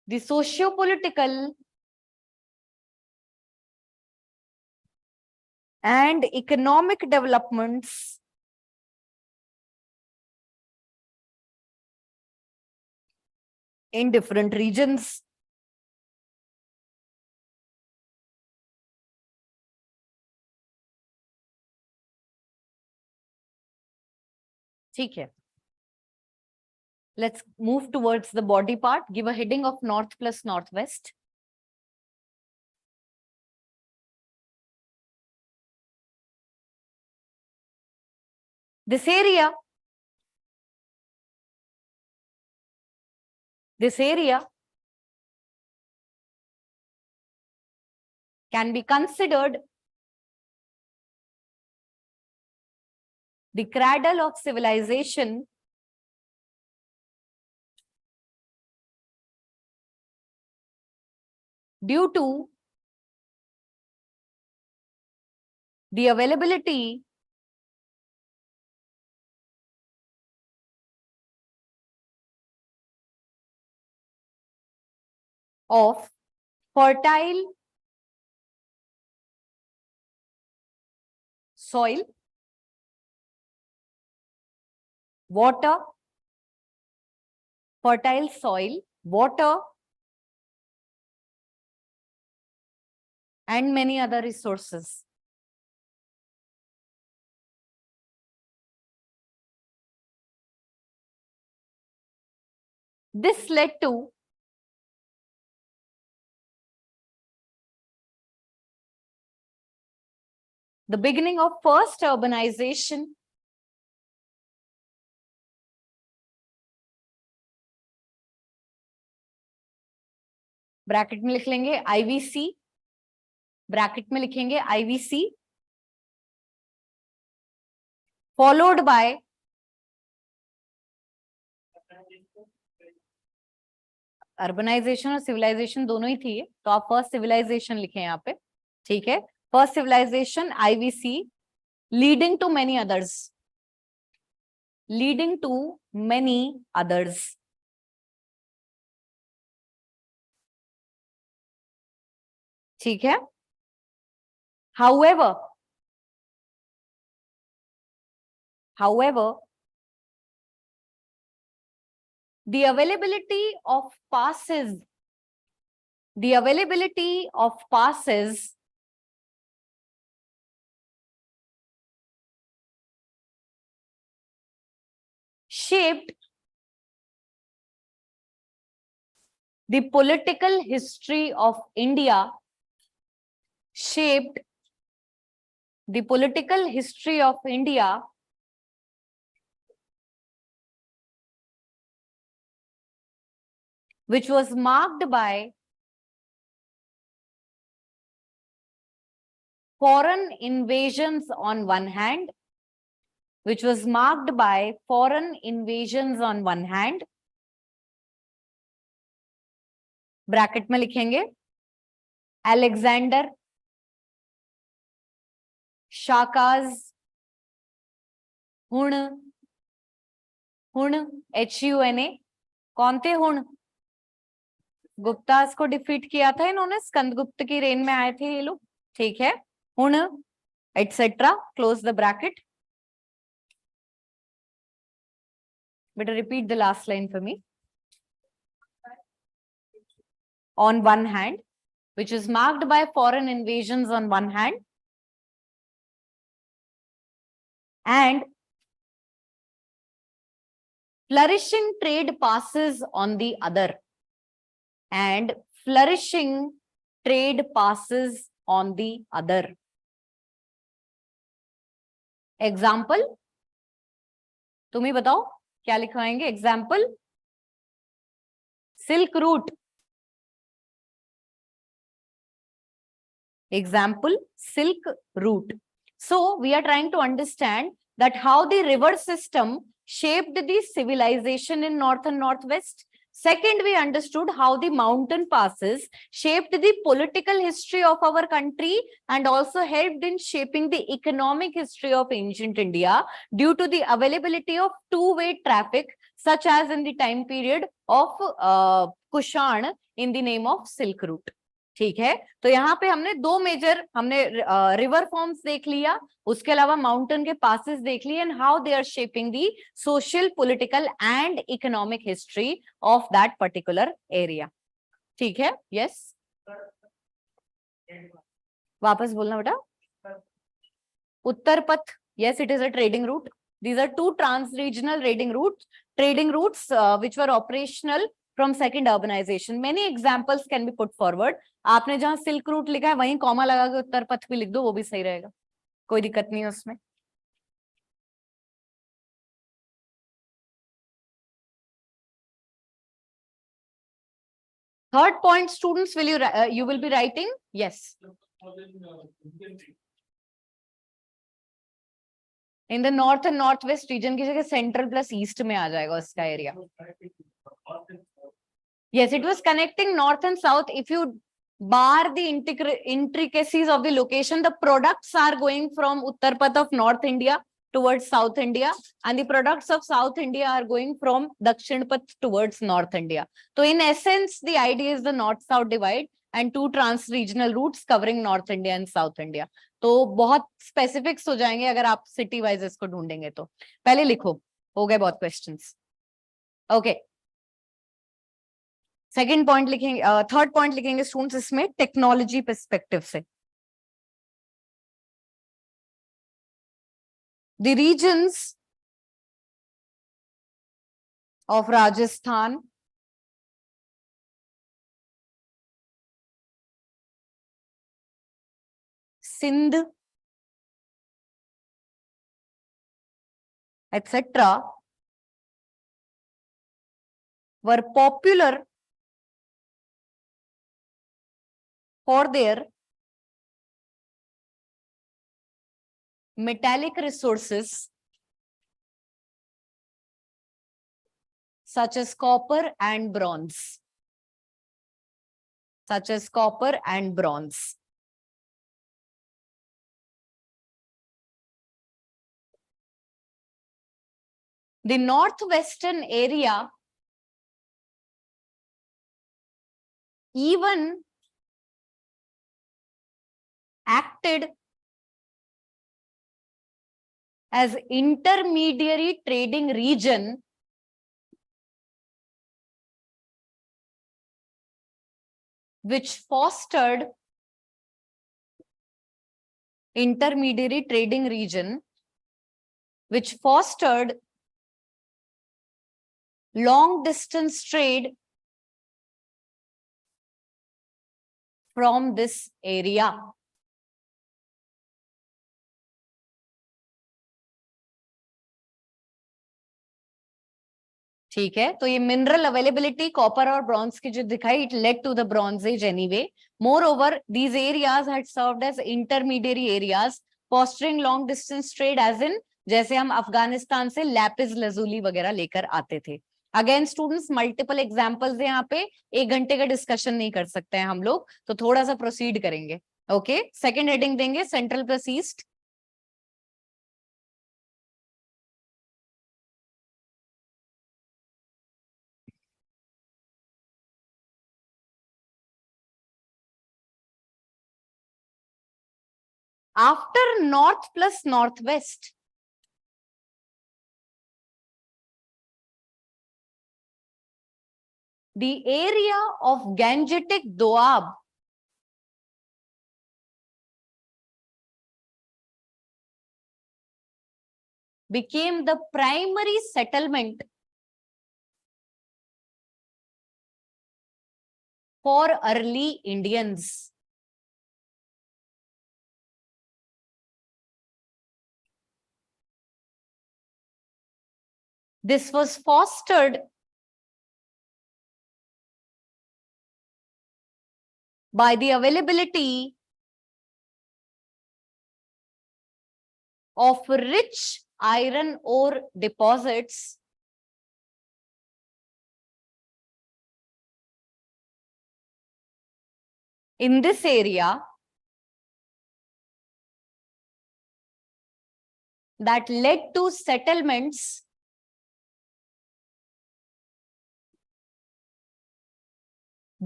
the socio-political and economic developments in different regions. ठीक है. Let's move towards the body part. Give a heading of north plus northwest. This area can be considered the cradle of civilization due to the availability of fertile soil, water, and many other resources. This led to the beginning of first urbanization bracket में लिख लेंगे IVC, bracket में लिखेंगे IVC, followed by urbanisation और civilisation दोनों ही थी, तो आप फर्स्ट सिविलाइजेशन लिखें यहाँ पे, ठीक है. First civilisation IVC leading to many others. ठीक है. However, the availability of passes shaped the political history of India, which was marked by foreign invasions on one hand, which was marked by foreign invasions on one hand. Bracket में लिखेंगे Alexander, Shakas, हुण, हुण HUNA, कौन थे हुण? गुप्तास को defeat किया था इन्होंने, स्कंदगुप्त की रेन में आए थे ये लोग, ठीक है, हुण etcetera, close the bracket. Better repeat the last line for me. On one hand, which is marked by foreign invasions on one hand, and flourishing trade passes on the other. And flourishing trade passes on the other. Example, तुम ही बताओ क्या लिखवाएंगे? Example, silk route. Example, silk route. So we are trying to understand that how the river system shaped the civilization in north and northwest. Second, we understood how the mountain passes shaped the political history of our country and also helped in shaping the economic history of ancient India due to the availability of two-way traffic, such as in the time period of Kushan in the name of Silk Route. ठीक है, तो यहाँ पे हमने दो major, हमने river forms देख लिया, उसके अलावा माउंटेन के पासेस देख लिए, and how they are shaping the social, political and economic history of that particular area. ठीक है, यस, वापस बोलना बेटा. उत्तर पथ, yes, it is a trading route. These are two trans-regional trading routes which were operational from second urbanization. Many examples can be put forward. आपने जहां silk route लिखा है वहीं कॉमा लगा के उत्तर पथ भी लिख दो, वो भी सही रहेगा, कोई दिक्कत नहीं है उसमें. Third point, students, will you will be writing? Yes. In the north and northwest region की जगह central plus east में आ जाएगा उसका area. Yes, it was connecting north and south. If you bar the intricacies of the location, the products are going from Uttar Path of North India towards South India, and the products of South India are going from Dakshin Path towards North India. So in essence, the idea is the north-south divide and two trans-regional routes covering North India and South India. तो बहुत specifics हो जाएंगे अगर आप city wise इसको ढूंढेंगे तो. पहले लिखो, हो गए बहुत questions. Okay. सेकेंड पॉइंट लिखेंगे, थर्ड पॉइंट लिखेंगे स्टूडेंट्स इसमें टेक्नोलॉजी पर्सपेक्टिव से. The regions of Rajasthan, Sindh etc. were popular for their metallic resources such as copper and bronze. Such as copper and bronze. The northwestern area even acted as intermediary trading region which fostered long distance trade from this area. ठीक है, तो ये mineral availability copper और bronze की जो दिखाई, it led to the bronze age anyway. Moreover these areas had served as intermediate areas fostering long distance trade, as in जैसे हम अफगानिस्तान से लैपिस लजूली वगैरह लेकर आते थे. अगेन स्टूडेंट्स मल्टीपल एग्जांपल्स है यहाँ पे, 1 घंटे का डिस्कशन नहीं कर सकते हैं हम लोग, तो थोड़ा सा प्रोसीड करेंगे. ओके, सेकंड हेडिंग देंगे central plus east. After north plus northwest, the area of Gangetic Doab became the primary settlement for early Indians. This was fostered by the availability of rich iron ore deposits in this area that led to settlements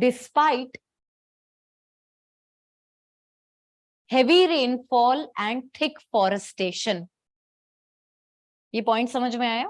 despite heavy rainfall and thick forestation. ये point समझ में आया?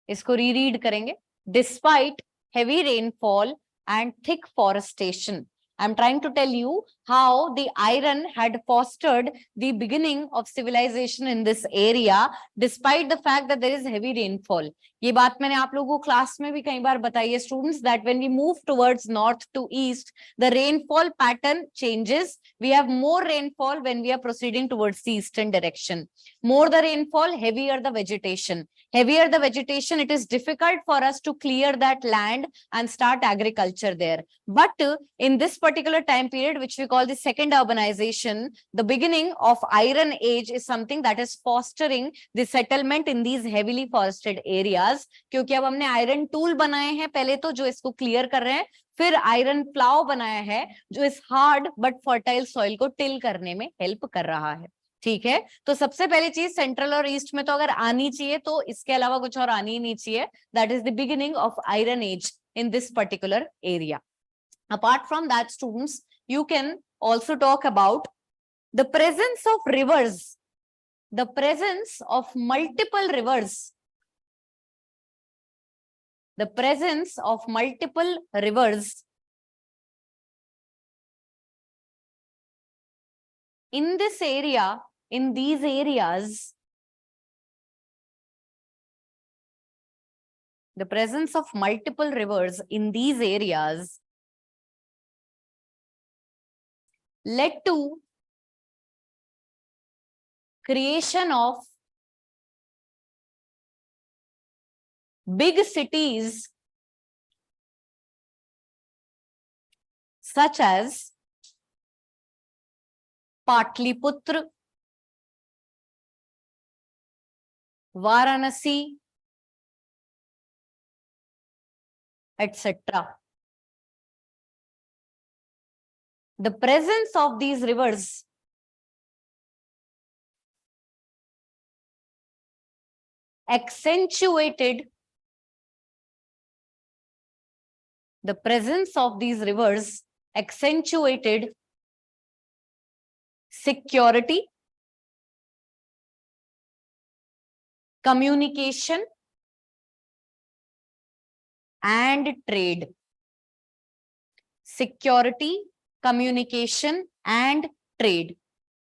इसको रीरीड करेंगे. Despite heavy rainfall and thick forestation. I'm trying to tell you how the iron had fostered the beginning of civilization in this area, despite the fact that there is heavy rainfall. ये बात मैंने आप लोगों को class में भी कई बार बताई है students, that when we move towards north to east, the rainfall pattern changes. We have more rainfall when we are proceeding towards the eastern direction. More the rainfall, heavier the vegetation. Heavier the vegetation, it is difficult for us to clear that land and start agriculture there. But in this particular time period, which we call the second urbanization, the beginning of iron age is something that is fostering the settlement in these heavily forested areas. क्योंकि अब हमने iron tool बनाए हैं पहले तो, जो इसको clear कर रहे हैं, फिर iron plow बनाया है जो इस hard but fertile soil को till करने में help कर रहा है. ठीक है, तो सबसे पहली चीज सेंट्रल और ईस्ट में तो अगर आनी चाहिए तो इसके अलावा कुछ और आनी ही नहीं चाहिए. That is the beginning of iron age in this particular area. Apart from that, students, you can also talk about the presence of rivers, the presence of multiple rivers, the presence of multiple rivers in this area, in these areas, the presence of multiple rivers in these areas led to creation of big cities such as Patliputra, Varanasi, etc. The presence of these rivers accentuated security, communication, and trade. Security, communication and trade.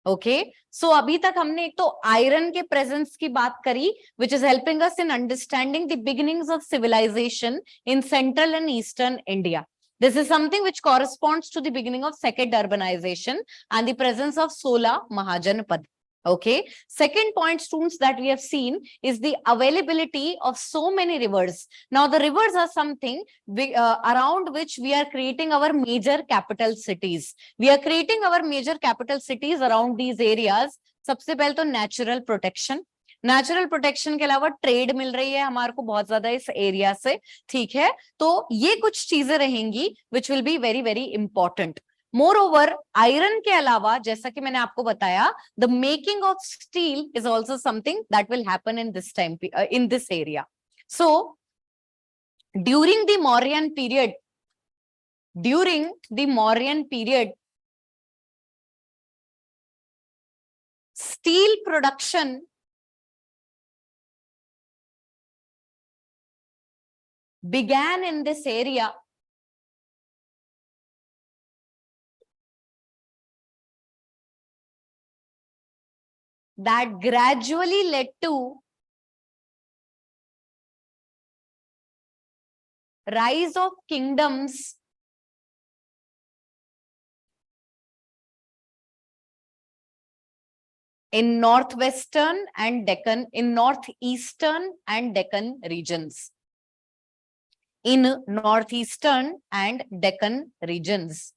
Okay, so अभी तक हमने एक तो iron के presence की बात करी, which is helping us in understanding the beginnings of civilization in central and eastern India. This is something which corresponds to the beginning of second urbanization and the presence of 16 Mahajanpad. Okay. Second point, students, that we have seen is the availability of so many rivers. Now, the rivers are something around which we are creating our major capital cities. We are creating our major capital cities around these areas. सबसे पहले तो natural protection. Natural protection के अलावा trade मिल रही है हमारे को बहुत ज्यादा इस एरिया से, ठीक है. तो ये कुछ चीजें रहेंगी which will be very very important. More over iron के अलावा जैसा कि मैंने आपको बताया, the making of steel is also something that will happen in this time in this area. So during the Mauryan period steel production began in this area. That gradually led to rise of kingdoms in northwestern and Deccan, in northeastern and Deccan regions. In northeastern and Deccan regions.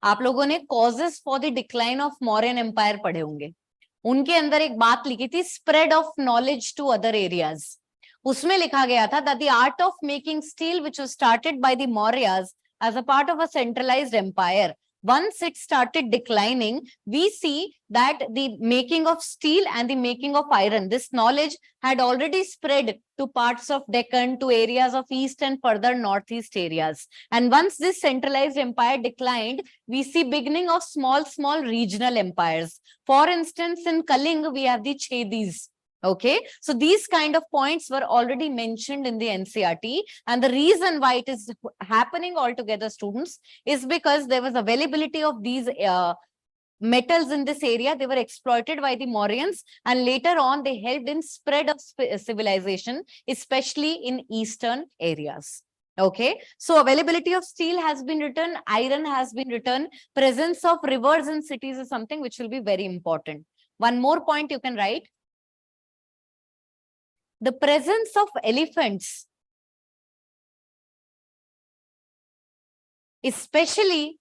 आप लोगों ने causes for the decline of Mauryan Empire पढ़े होंगे. उनके अंदर एक बात लिखी थी, spread of knowledge to other areas. उसमें लिखा गया था that the art of making steel, which was started by the Mauryas as a part of a centralized empire, once it started declining, we see that the making of steel and the making of iron, this knowledge had already spread to parts of Deccan, to areas of east and further northeast areas. And once this centralized empire declined, we see beginning of small regional empires. For instance, in Kaling, we have the Chedis. Okay, so these kind of points were already mentioned in the NCERT, and the reason why it is happening altogether, students, is because there was availability of these metals in this area. They were exploited by the Mauryans, and later on they helped in spread of civilization, especially in eastern areas. Okay, so availability of steel has been written, iron has been written, presence of rivers in cities is something which will be very important. One more point you can write. The presence of elephants, especially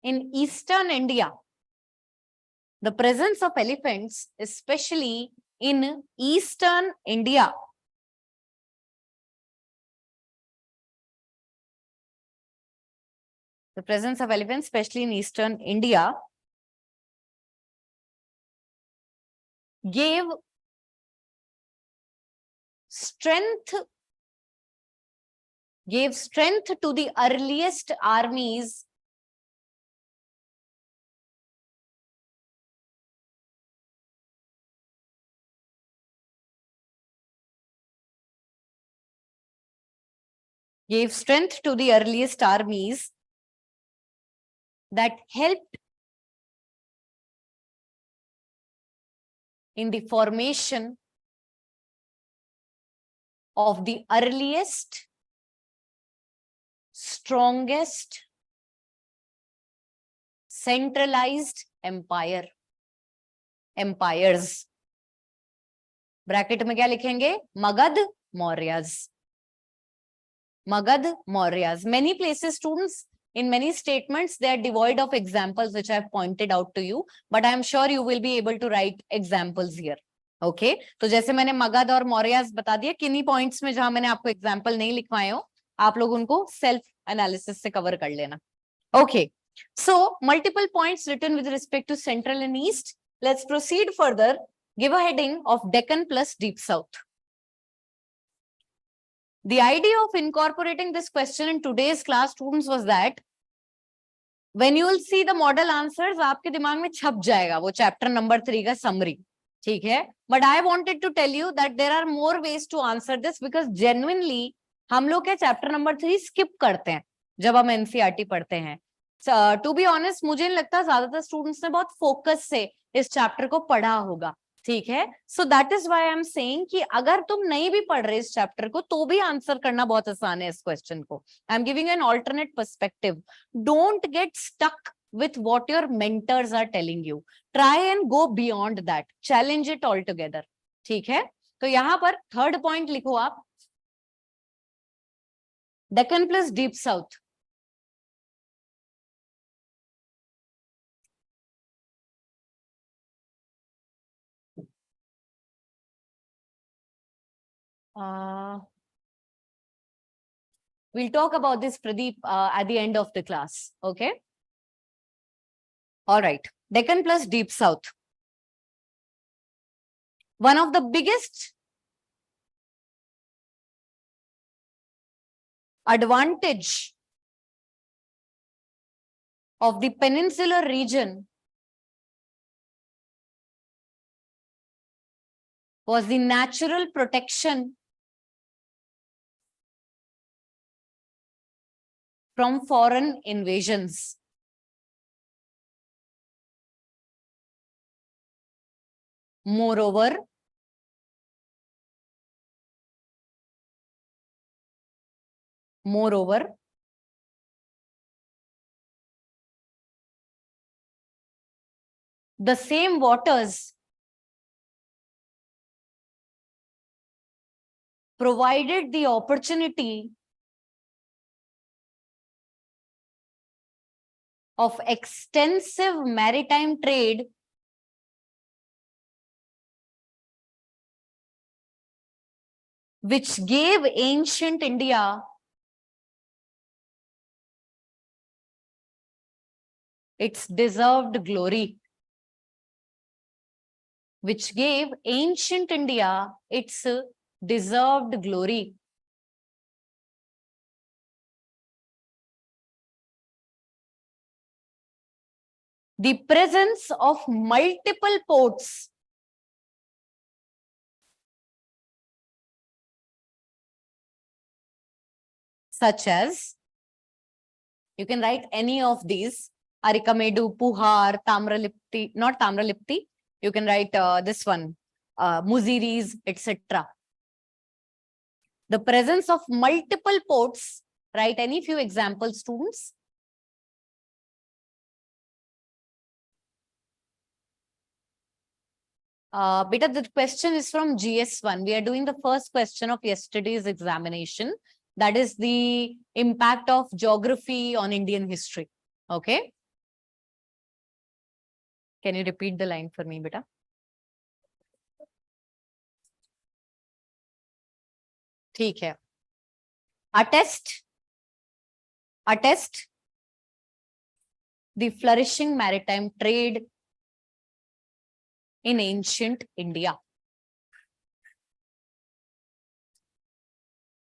in eastern India, the presence of elephants, especially in eastern India, the presence of elephants, especially in eastern India, gave strength to the earliest armies that helped in the formation of the earliest, strongest, centralized empires. Bracket में क्या लिखेंगे? Magad Mauryas. Magad Mauryas. Many places, students, in many statements, they are devoid of examples, which I have pointed out to you, but I am sure you will be able to write examples here. Okay, तो जैसे मैंने मगध और मौर्यास बता दिया, किन्हीं points में जहां मैंने आपको एग्जांपल नहीं लिखवाए हो, आप लोग उनको सेल्फ एनालिसिस से कवर कर लेना. Okay, so multiple points written with respect to central and east. Let's proceed further. Give a heading of Deccan plus Deep South. The idea of incorporating this question in today's class, students, was that when you will see the model answers, आपके दिमाग में छप जाएगा वो chapter number 3 का summary. ठीक है, but I wanted to tell you that there are more ways to answer this, because genuinely हम लोग क्या chapter number 3 skip करते हैं जब हम NCERT पढ़ते हैं. To be honest, मुझे नहीं लगता ज्यादातर students ने बहुत focus से इस chapter को पढ़ा होगा. ठीक है, so that is why I am saying कि अगर तुम नहीं भी पढ़ रहे इस चैप्टर को तो भी आंसर करना बहुत आसान है इस क्वेश्चन को. I am giving an alternate perspective. Don't get stuck with what your mentors are telling you. Try and go beyond that. Challenge it altogether. ठीक है? तो यहाँ पर थर्ड पॉइंट लिखो आप, Deccan plus deep south. We'll talk about this, Pradeep, at the end of the class. Okay. All right. Deccan plus Deep South. One of the biggest advantage of the peninsular region was the natural protection from foreign invasions. Moreover, the same waters provided the opportunity of extensive maritime trade which gave ancient India its deserved glory. Which gave ancient India its deserved glory. The presence of multiple ports such as, you can write any of these, Arikamedu, Puhar, Tamralipti, not Tamralipti, you can write this one, Muziris, etc. The presence of multiple ports, write any few examples, students. Beta, the question is from GS1. We are doing the first question of yesterday's examination. That is the impact of geography on Indian history. Okay. Can you repeat the line for me, beta? ठीक है. Attest the flourishing maritime trade in ancient India.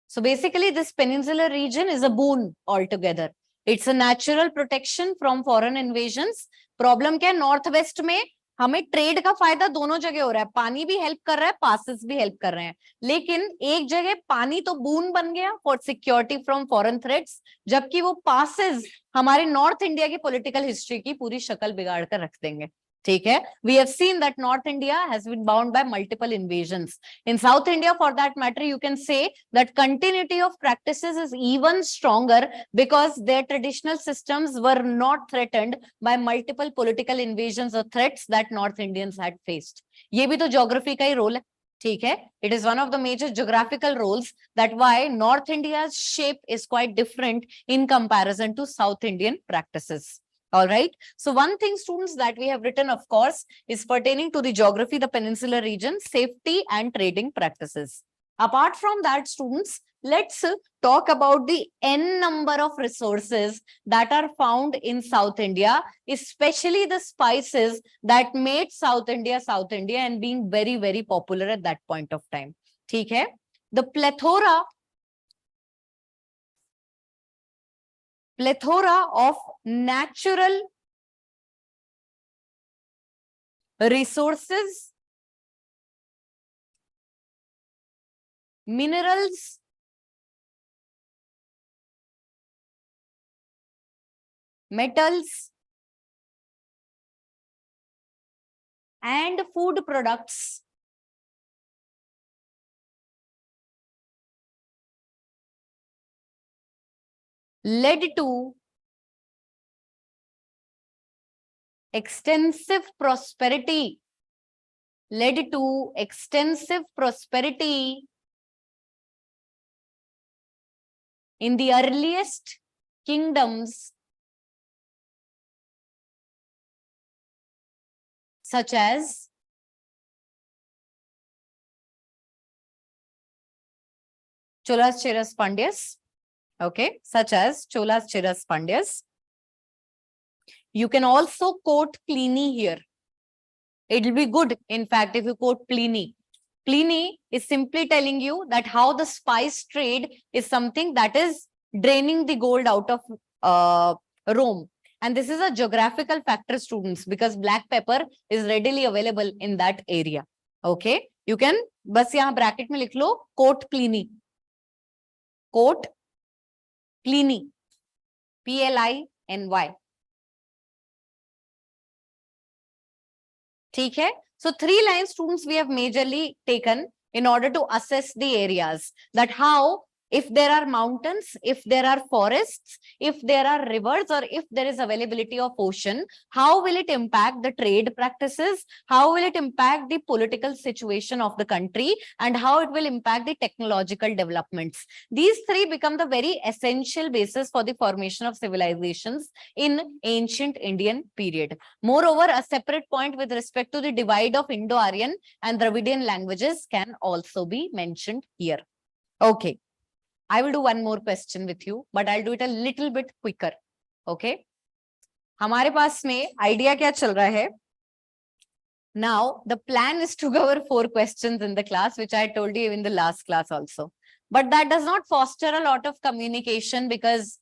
So basically, this peninsular region is a boon altogether. It's a natural protection from foreign invasions. Problem क्या है, north west में हमें trade का फायदा दोनों जगह हो रहा है. पानी भी हेल्प कर रहा है, पासेस भी हेल्प कर रहे हैं. लेकिन एक जगह पानी तो बून बन गया for security from foreign threats, जबकि वो पासेस हमारे नॉर्थ इंडिया की पॉलिटिकल हिस्ट्री की पूरी शक्ल बिगाड़ कर रख देंगे. ठीक है. We have seen that North India has been bound by multiple invasions. In South India, for that matter, you can say that continuity of practices is even stronger because their traditional systems were not threatened by multiple political invasions or threats that North Indians had faced. ये भी तो geography का ही role है. ठीक है. It is one of the major geographical roles that why North India's shape is quite different in comparison to South Indian practices. All right. So one thing, students, that we have written, of course, is pertaining to the geography, the peninsular region, safety and trading practices. Apart from that, students, let's talk about the n number of resources that are found in South India, especially the spices that made South India and being very, very popular at that point of time. ठीक है? The plethora of natural resources, minerals, metals, and food products led to extensive prosperity led to extensive prosperity in the earliest kingdoms such as Cholas Cheras Pandyas. Okay, such as Cholas Cheras Pandyas. You can also quote Pliny here. It will be good, in fact, if you quote Pliny. Pliny is simply telling you that how the spice trade is something that is draining the gold out of Rome. And this is a geographical factor, students, because black pepper is readily available in that area. Okay, you can बस यहाँ bracket में लिख लो quote Pliny. Quote Pliny. Pliny. ठीक है? So 3 lines, students, we have majorly taken in order to assess the areas, that how, if there are mountains, if there are forests, if there are rivers, or if there is availability of ocean, how will it impact the trade practices? How will it impact the political situation of the country? And how it will impact the technological developments? These 3 become the very essential basis for the formation of civilizations in ancient Indian period. Moreover, a separate point with respect to the divide of Indo-Aryan and Dravidian languages can also be mentioned here. Okay. I will do one more question with you, but I'll do it a little bit quicker. Okay. हमारे पास में idea क्या चल रहा है? Now, the plan is to cover 4 questions in the class, which I told you in the last class also. But that does not foster a lot of communication, because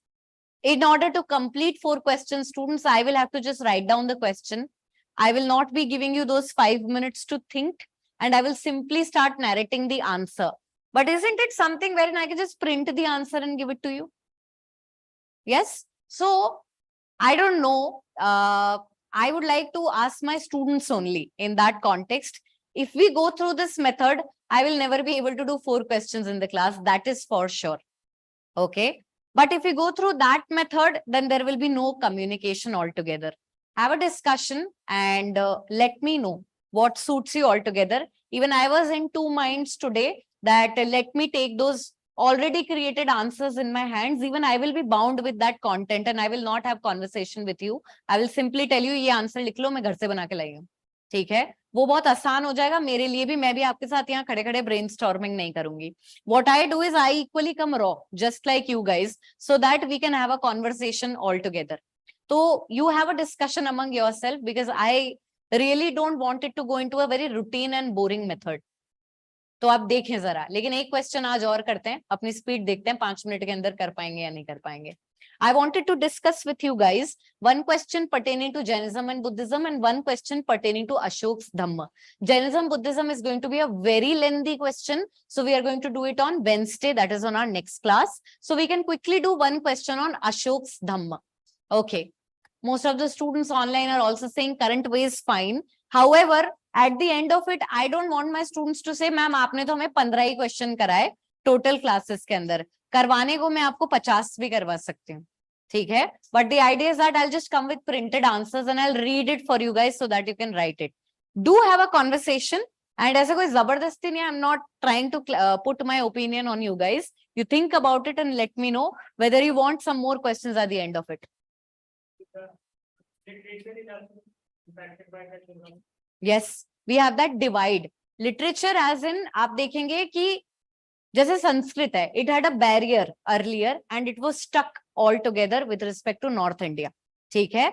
in order to complete 4 questions, students, I will have to just write down the question. I will not be giving you those 5 minutes to think, and I will simply start narrating the answer. But isn't it something wherein I can just print the answer and give it to you? Yes. So I don't know. I would like to ask my students only in that context. If we go through this method, I will never be able to do 4 questions in the class. That is for sure. Okay. But if we go through that method, then there will be no communication altogether. Have a discussion and let me know what suits you altogether. Even I was in 2 minds today that let me take those already created answers in my hands. Even I will be bound with that content and I will not have conversation with you. I will simply tell you, ये answer लिख लो, मैं घर से बना के लाई हूँ. ठीक है, वो बहुत आसान हो जाएगा मेरे लिए भी. मैं भी आपके साथ यहाँ खड़े खड़े brainstorming नहीं करूंगी. What I do is I equally come raw, just like you guys, so that we can have a conversation all together. So you have a discussion among yourself, because I really don't want it to go into a very routine and boring method. तो आप देखें जरा, लेकिन एक question आज और करते हैं, अपनी स्पीड देखते हैं 5 मिनट के अंदर कर पाएंगे या नहीं कर पाएंगे. I wanted to discuss with you guys one question pertaining to Jainism and Buddhism and one question pertaining to Ashok's Dhamma. Jainism, Buddhism is going to be a very lengthy question. So we are going to do it on Wednesday. That is on our next class. So we can quickly do one question on Ashok's Dhamma. Okay. Most of the students online are also saying current way is fine. However, at the end of it, I don't want my students to say, ma'am, आपने तो हमें 15 ही question कराए total classes के अंदर. करवाने को मैं आपको 50 भी करवा सकती हूँ. ठीक है, but the idea is that I'll just come with printed answers and I'll read it for you guys so that you can write it. Do have a conversation, and ऐसा कोई जबरदस्ती नहीं. I'm not trying to put my opinion on you guys. You think about it and let me know whether you want some more questions at the end of it. Yes, we have that divide. Literature as in, आप देखेंगे कि जैसे संस्कृत है, it had a barrier earlier and it was stuck altogether with respect to North India. ठीक है?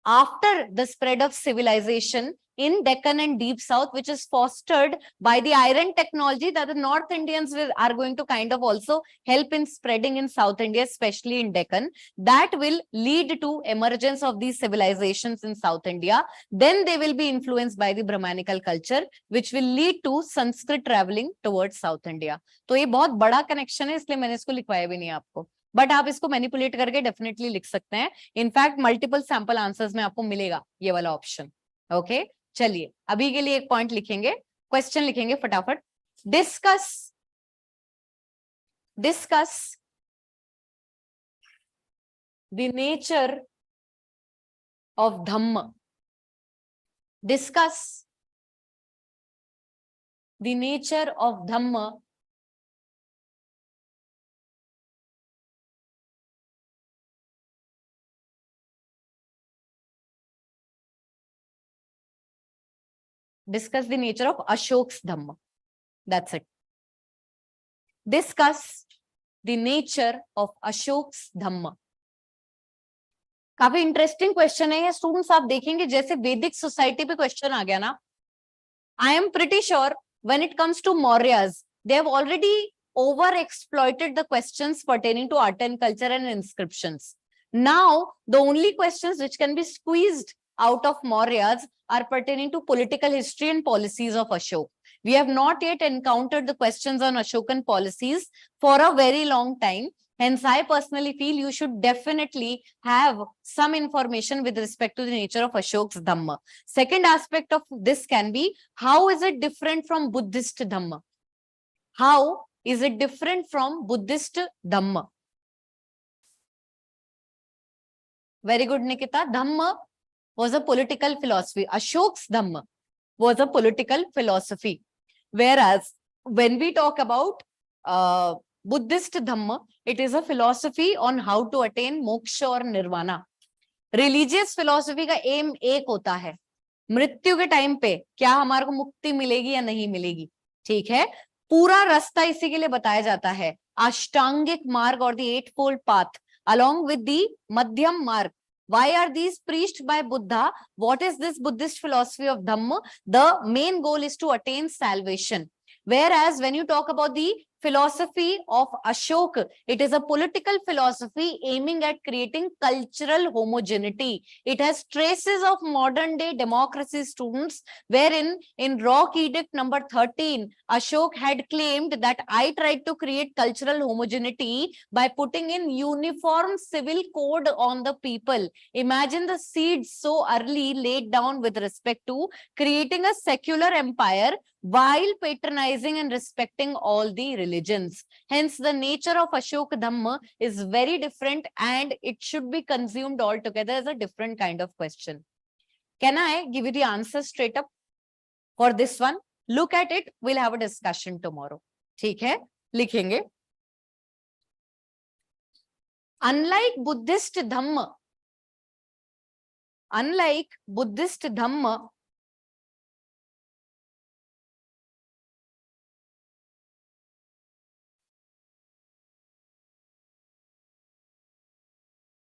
After the spread of civilization in Deccan and Deep South, which is fostered by the iron technology that the North Indians are going to kind of also help in spreading in South India, especially in Deccan, that will lead to emergence of these civilizations in South India. Then they will be influenced by the Brahmanical culture, which will lead to Sanskrit traveling towards South India. तो ये बहुत बड़ा connection है, इसलिए मैंने इसको लिखवाया भी नहीं आपको. बट आप इसको मैनिपुलेट करके डेफिनेटली लिख सकते हैं. इनफैक्ट मल्टीपल सैंपल आंसर्स में आपको मिलेगा ये वाला ऑप्शन. ओके, चलिए अभी के लिए एक पॉइंट लिखेंगे, क्वेश्चन लिखेंगे फटाफट. Discuss the nature of Dhamma. Discuss the nature of Dhamma discuss the nature of Ashok's Dhamma. That's it. Discuss the nature of Ashok's Dhamma. काफी इंटरेस्टिंग क्वेश्चन है ये स्टूडेंट्स. आप देखेंगे जैसे वैदिक सोसाइटी पे क्वेश्चन आ गया ना, I am pretty sure when it comes to Mauryas, they have already over exploited the questions pertaining to art and culture and inscriptions. Now, the only questions which can be squeezed out of Mauryas are pertaining to political history and policies of Ashok. We have not yet encountered the questions on Ashokan policies for a very long time. Hence, I personally feel you should definitely have some information with respect to the nature of Ashok's Dhamma. Second aspect of this can be, how is it different from Buddhist Dhamma? How is it different from Buddhist Dhamma? Very good, Nikita. Dhamma was a political philosophy. Ashok's Dhamma was a political philosophy. Whereas when we talk about Buddhist Dhamma, it is a philosophy on how to attain moksha or nirvana. Religious philosophy का aim एक होता है, मृत्यु के time पे क्या हमारे को मुक्ति मिलेगी या नहीं मिलेगी. ठीक है, पूरा रास्ता इसी के लिए बताया जाता है, अष्टांगिक मार्ग और the eightfold path along with the madhyam marg. Why are these preached by Buddha? What is this Buddhist philosophy of Dhamma? The main goal is to attain salvation. Whereas when you talk about the philosophy of Ashok, it is a political philosophy aiming at creating cultural homogeneity. It has traces of modern day democracy, students, wherein in Rock Edict number 13, Ashok had claimed that I tried to create cultural homogeneity by putting in uniform civil code on the people. Imagine the seeds so early laid down with respect to creating a secular empire while patronizing and respecting all the religions. Hence, the nature of Ashok Dhamma is very different and it should be consumed altogether as a different kind of question. Can I give you the answer straight up for this one? Look at it. We'll have a discussion tomorrow. ठीक है, लिखेंगे. Unlike Buddhist Dhamma,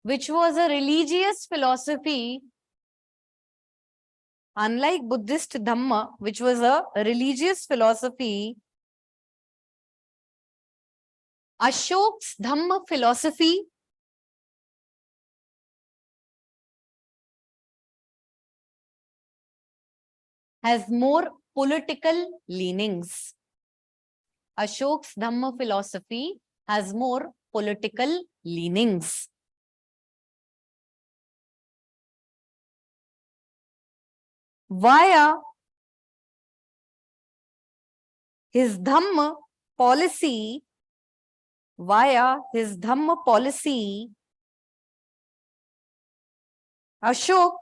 which was a religious philosophy, unlike Buddhist Dhamma, which was a religious philosophy, Ashok's Dhamma philosophy has more political leanings. Ashok's Dhamma philosophy has more political leanings. Via his Dhamma policy, Ashok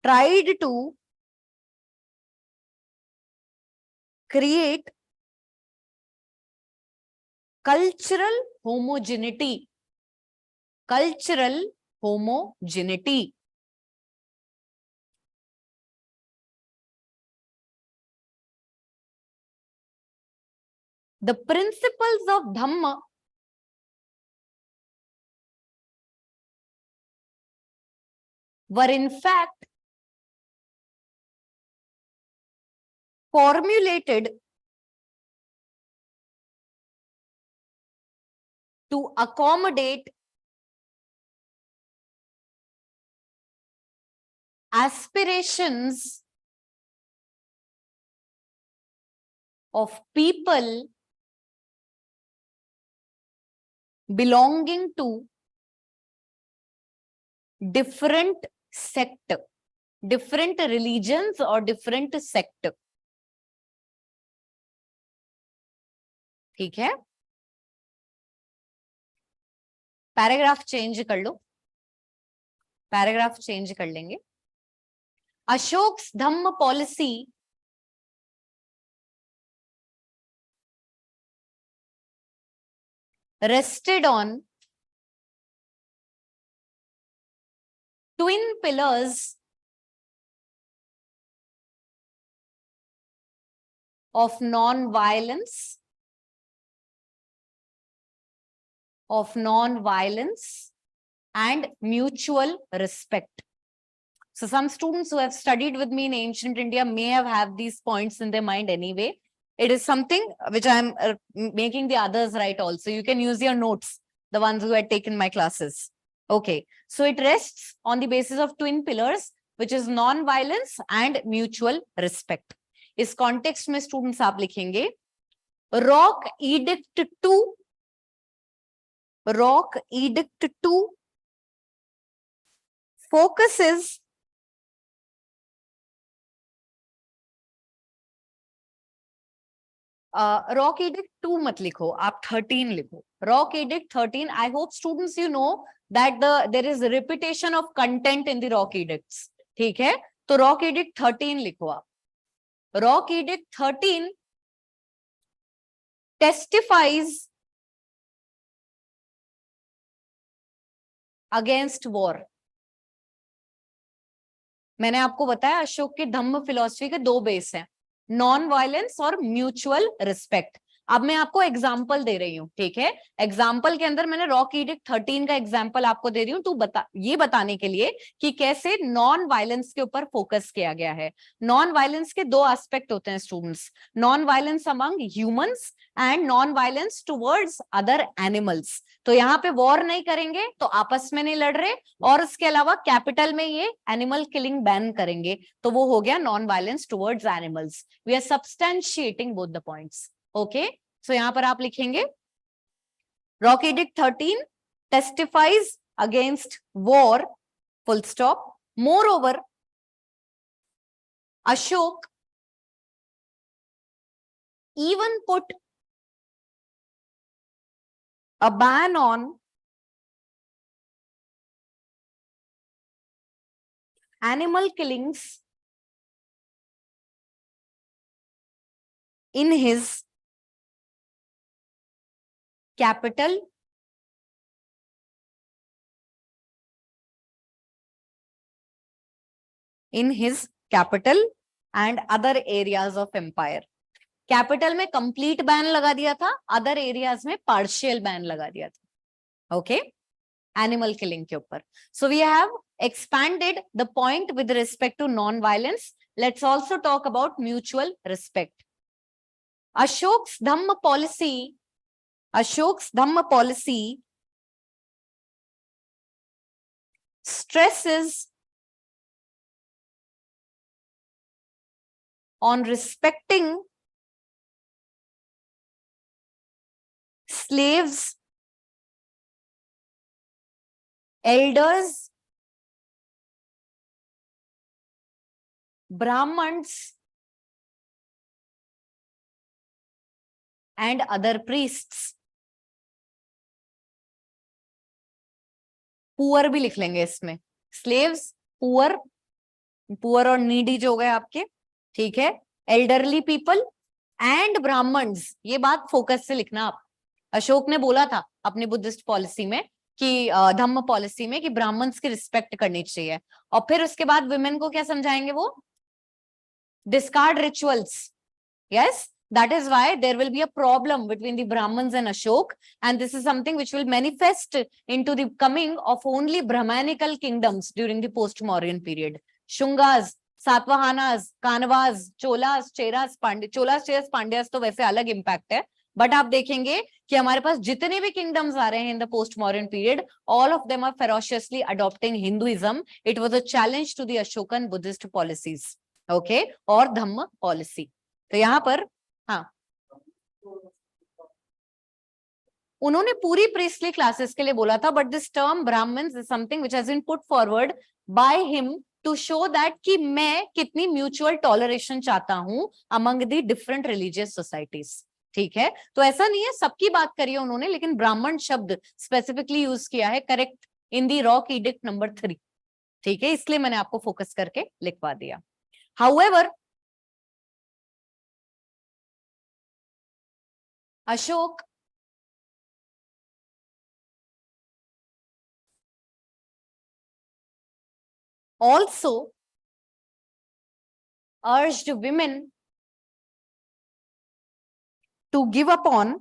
tried to create cultural homogeneity. The principles of Dhamma were in fact formulated to accommodate aspirations of people belonging to different sect, different religions or different sect. ठीक है, paragraph change कर लो. Paragraph change कर लेंगे। Ashoks dhamma policy rested on twin pillars of non-violence, and mutual respect. So some students who have studied with me in ancient India may have these points in their mind anyway. It is something which I am making the others write also. You can use your notes, the ones who had taken my classes. Okay, so it rests on the basis of twin pillars, which is non-violence and mutual respect. इस context में students आप लिखेंगे Rock Edict 2 focuses Rock Edict 2 मत लिखो, आप 13 लिखो. Rock Edict 13. I hope students you know that there is repetition of content in the Rock Edicts. ठीक है, तो Rock Edict 13 लिखो आप. Rock Edict 13 testifies against war. मैंने आपको बताया अशोक के धम्म फिलॉसफी के 2 बेस हैं, नॉन वायलेंस और म्यूचुअल रिस्पेक्ट. अब मैं आपको एग्जाम्पल दे रही हूँ, ठीक है. एग्जाम्पल के अंदर मैंने रॉक एडिक्ट 13 का एग्जाम्पल आपको दे रही हूँ तो ये बताने के लिए कि कैसे नॉन वायलेंस के ऊपर फोकस किया गया है. नॉन वायलेंस के 2 एस्पेक्ट होते हैं students, non violence among humans and non violence towards other animals. तो यहाँ पे वॉर नहीं करेंगे तो आपस में नहीं लड़ रहे, और उसके अलावा कैपिटल में ये एनिमल किलिंग बैन करेंगे, तो वो हो गया non-violence towards animals. We are substantiating both the points. Okay, so यहां पर आप लिखेंगे rock edict 13 testifies against war, full stop. Moreover Ashoka even put a ban on animal killings in his capital and other areas of empire. Capital में complete ban लगा दिया था, other areas में partial ban लगा दिया था. Okay, animal killing के ऊपर. So we have expanded the point with respect to non-violence. Let's also talk about mutual respect. Ashoka's dhamma policy stresses on respecting slaves, elders, Brahmins, and other priests. Poor भी लिख लेंगे इसमें, slaves, poor और needy जो हो गए आपके, ठीक है, एल्डरली पीपल एंड ब्राह्मण्स. ये बात फोकस से लिखना आप. अशोक ने बोला था अपनी बुद्धिस्ट पॉलिसी में कि धम्म पॉलिसी में कि ब्राह्मण्स की रिस्पेक्ट करनी चाहिए, और फिर उसके बाद वुमेन को क्या समझाएंगे वो, discard rituals. Yes, that is why there will be a problem between the Brahmins and Ashok, and this is something which will manifest into the coming of only Brahmanical kingdoms during the post-Mauryan period. Shungas, Satavahanas, Kanavas, Cholas, Cheras, Pandyas तो वैसे अलग impact है, but आप देखेंगे कि हमारे पास जितने भी kingdoms आ रहे हैं in the post-Mauryan period, all of them are ferociously adopting Hinduism. It was a challenge to the Ashokan Buddhist policies, okay, और धम्म policy. तो यहाँ पर हाँ, उन्होंने पूरी प्रीस्टली क्लासेस के लिए बोला था, but this term Brahmans is something which has been put forward by him to show that कि मैं कितनी म्यूचुअल टॉलरेशन चाहता हूं among the different religious societies. ठीक है, तो ऐसा नहीं है सबकी बात करी है उन्होंने, लेकिन ब्राह्मण शब्द स्पेसिफिकली यूज किया है, करेक्ट, इन दी रॉक एडिक्ट नंबर 3. ठीक है, इसलिए मैंने आपको फोकस करके लिखवा दिया. However, Ashok also urged women to give up on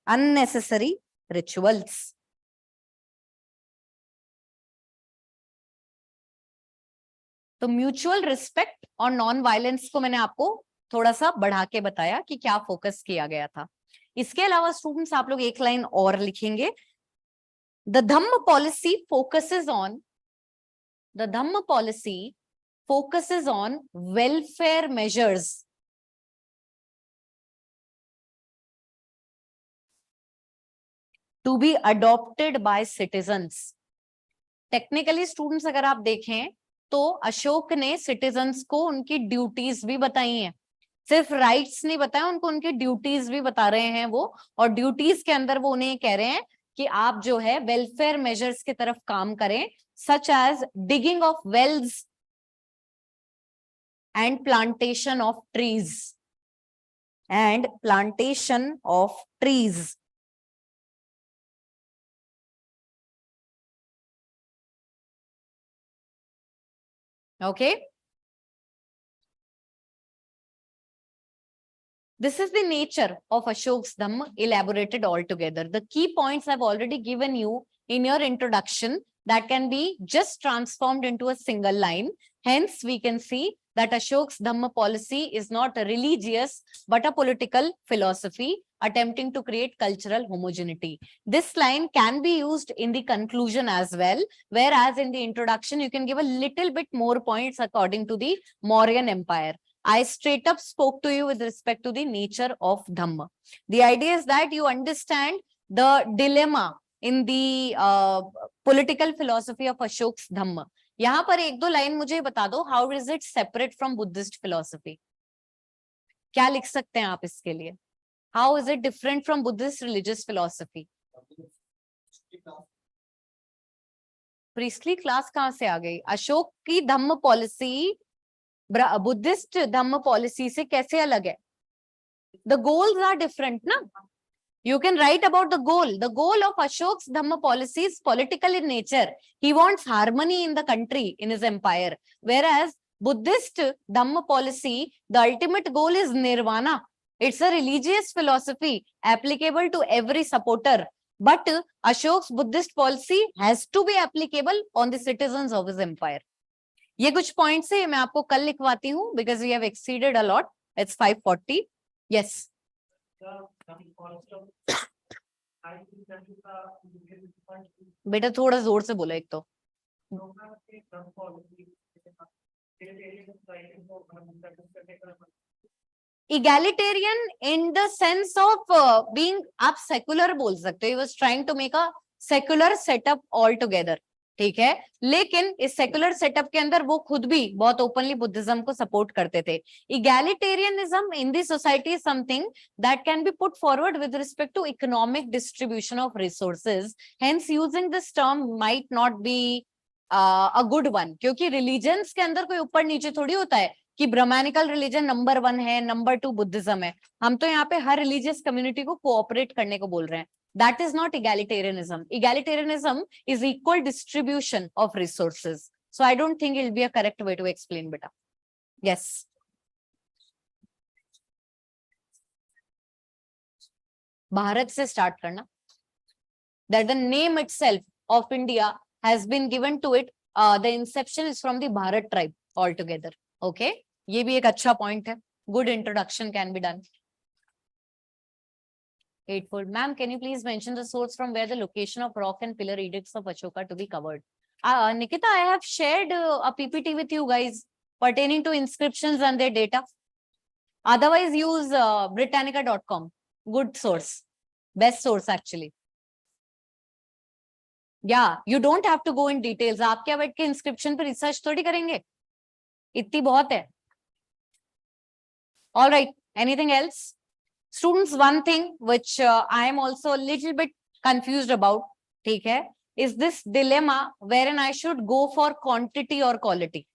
unnecessary rituals. तो म्यूचुअल रिस्पेक्ट और नॉन वायलेंस को मैंने आपको थोड़ा सा बढ़ा के बताया कि क्या फोकस किया गया था. इसके अलावा स्टूडेंट्स आप लोग एक लाइन और लिखेंगे. The dhamma policy focuses on welfare measures to be adopted by citizens. Technically students अगर आप देखें तो अशोक ने सिटीजन्स को उनकी ड्यूटीज भी बताई हैं. सिर्फ राइट्स नहीं बताया उनको, उनकी ड्यूटीज भी बता रहे हैं वो. और ड्यूटीज के अंदर वो उन्हें कह रहे हैं कि आप जो है वेलफेयर मेजर्स की तरफ काम करें, such as digging of wells and plantation of trees. Okay. This is the nature of Ashok's Dhamma elaborated altogether. The key points I've already given you in your introduction that can be just transformed into a single line. Hence, we can see that Ashok's Dhamma policy is not a religious but a political philosophy attempting to create cultural homogeneity. This line can be used in the conclusion as well, whereas in the introduction, you can give a little bit more points according to the Mauryan Empire. I straight up spoke to you with respect to the nature of Dhamma. The idea is that you understand the dilemma in the political philosophy of Ashok's Dhamma. यहाँ पर एक दो line मुझे बता दो, how is it separate from Buddhist philosophy? क्या लिख सकते हैं आप इसके लिए? How is it different from Buddhist religious philosophy? Priestly class कहाँ से आ गई? अशोक की धम्म पॉलिसी बुद्धिस्ट धम्म पॉलिसी से कैसे अलग है? The goals are different, ना? You can write about the goal. The goal of Ashok's Dhamma policy is political in nature. He wants harmony in the country, in his empire. Whereas Buddhist Dhamma policy, the ultimate goal is nirvana. It's a religious philosophy applicable to every supporter. But Ashok's Buddhist policy has to be applicable on the citizens of his empire. ये कुछ points है, मैं आपको कल लिखवाती हूँ because we have exceeded a lot. It's 5:40. Yes. बेटा थोड़ा जोर से बोलो एक तो. Egalitarian in the sense of being, आप secular बोल सकते हो. He was trying to make a secular setup altogether. ठीक है, लेकिन इस सेकुलर सेटअप के अंदर वो खुद भी बहुत ओपनली बुद्धिज्म को सपोर्ट करते थे. Egalitarianism in the society is something that can be put forward with respect to economic distribution of resources. Hence using this term might not be a good one, क्योंकि religions के अंदर कोई ऊपर नीचे थोड़ी होता है कि ब्राह्मणिकल रिलीजन नंबर 1 है, नंबर 2 बुद्धिज्म है. हम तो यहाँ पे हर रिलीजियस कम्युनिटी को कोऑपरेट करने को बोल रहे हैं. That is not egalitarianism. Egalitarianism is equal distribution of resources. So I don't think it will be a correct way to explain, beta. Yes. Bharat se start karna. That the name itself of India has been given to it. The inception is from the Bharat tribe altogether. Okay. ये भी एक अच्छा point है. Good introduction can be done. 8-fold. Ma'am, can you please mention the source from where the location of rock and pillar edicts of Ashoka to be covered? Nikita, I have shared a PPT with you guys pertaining to inscriptions and their data. Otherwise, use Britannica.com. Good source. Best source, actually. Yeah, you don't have to go in details. आप क्या बैठ के inscription पे research थोड़ी करेंगे? इतनी बहुत है. All right. Anything else? Students, one thing which I am also a little bit confused about, ठीक है, is this dilemma wherein I should go for quantity or quality.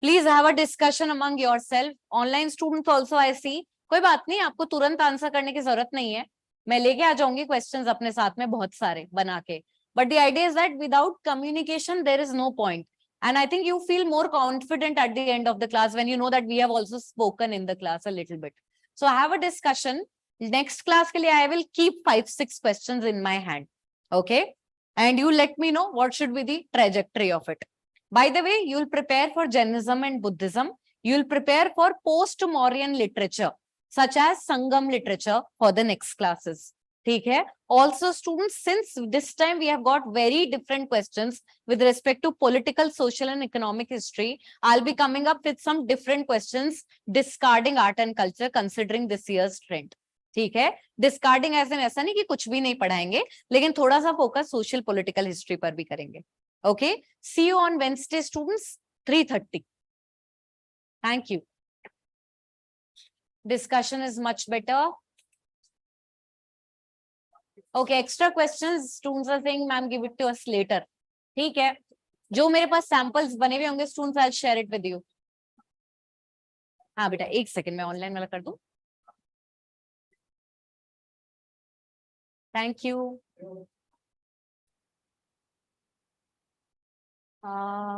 Please have a discussion among yourself. Online students also I see. कोई बात नहीं, आपको तुरंत answer करने की जरूरत नहीं है. मैं लेके आ जाऊंगी क्वेश्चंस अपने साथ में बहुत सारे बना के. But the idea is that without communication there is no point. And I think you feel more confident at the end of the class when you know that we have also spoken in the class a little bit. So have a discussion. Next class ke liye I will keep 5-6 questions in my hand. Okay? And you let me know what should be the trajectory of it. By the way, you will prepare for Jainism and Buddhism. You will prepare for post-Mauryan literature, such as Sangam literature for the next classes. ठीक है? Also, students, since this time we have got very different questions with respect to political, social, and economic history, I'll be coming up with some different questions discarding art and culture, considering this year's trend. ठीक है? Discarding as in ऐसा नहीं कि कुछ भी नहीं पढ़ाएंगे, लेकिन थोड़ा सा focus social, political history पर भी करेंगे. Okay? See you on Wednesday, students, 3:30. Thank you. Discussion is much better. Okay, extra questions, students are saying, ma'am, give it to us later. ठीक है. जो मेरे पास samples बने हुए होंगे, students, I'll share it with you. हाँ बेटा, एक सेकंड में ऑनलाइन वाला कर दूं. Thank you.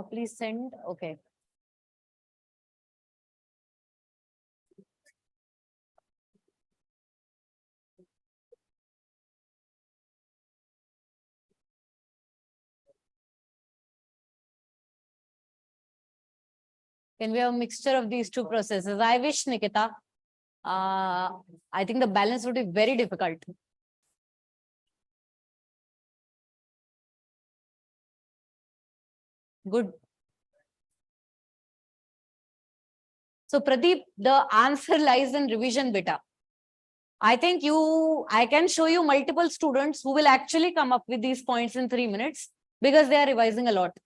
Please send. Okay. Can we have a mixture of these two processes? I wish, Nikita. I think the balance would be very difficult. Good. So Pradeep, the answer lies in revision beta. I think I can show you multiple students who will actually come up with these points in 3 minutes because they are revising a lot.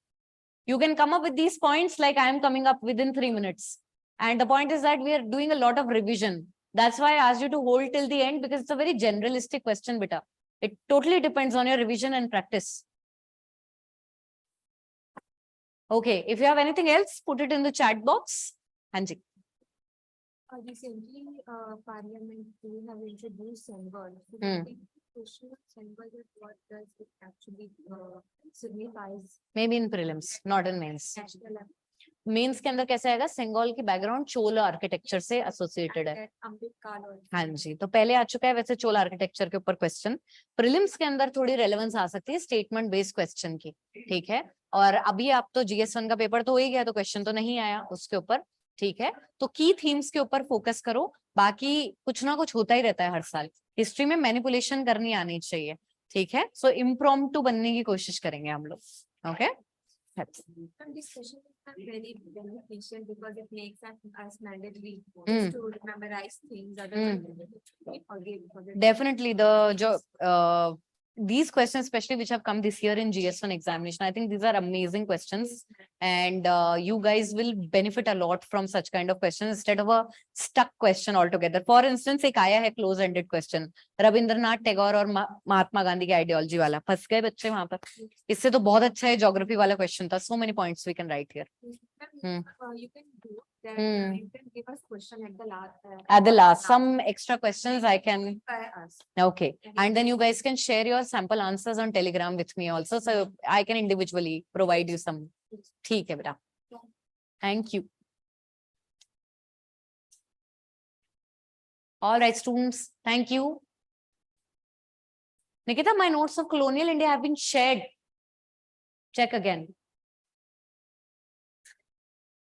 You can come up with these points like I am coming up within 3 minutes. And the point is that we are doing a lot of revision. That's why I asked you to hold till the end because it's a very generalistic question, beta. It totally depends on your revision and practice. Okay, if you have anything else, put it in the chat box. Hanji. Recently, Parliament have introduced symbol. Question of symbol is what does it actually signifies? Maybe in prelims, not in mains. National mains के अंदर कैसे आएगा? Single की background Chola architecture से associated है. हाँ जी, तो पहले आ चुका है वैसे चोल आर्किटेक्चर के ऊपर क्वेश्चन. प्रीलिम्स के अंदर थोड़ी रेलेवेंस आ सकती है स्टेटमेंट बेस्ड क्वेश्चन की. ठीक है, और अभी आप तो GS1 का पेपर तो हो ही गया, तो क्वेश्चन तो नहीं आया उसके ऊपर. ठीक है, तो की थीम्स के ऊपर फोकस करो. बाकी कुछ ना कुछ होता ही रहता है हर साल. हिस्ट्री में मैनिपुलेशन करनी आनी चाहिए. ठीक है, सो इम्प्रॉम्प्टू बनने की कोशिश करेंगे हम लोग. Okay. This question is very beneficial because it makes us mandatory to memorize things. Definitely, these questions, especially which have come this year in GS1 examination, I think these are amazing questions, and you guys will benefit a lot from such kind of questions instead of a stuck question altogether. For instance, एक आया है close-ended question, Rabindranath Tagore और महात्मा गांधी की ideology वाला. फंस गए बच्चे वहां पर. इससे तो बहुत अच्छा है ज्योग्राफी वाला क्वेश्चन था. So many points we can write here. You can do that. You can give us question at the last. At the last, some extra questions I can. Okay, and then you guys can share your sample answers on Telegram with me also, so I can individually provide you some. ठीक है बेटा. Thank you. All right, students. Thank you. Nikita, my notes of colonial India have been shared. Check again.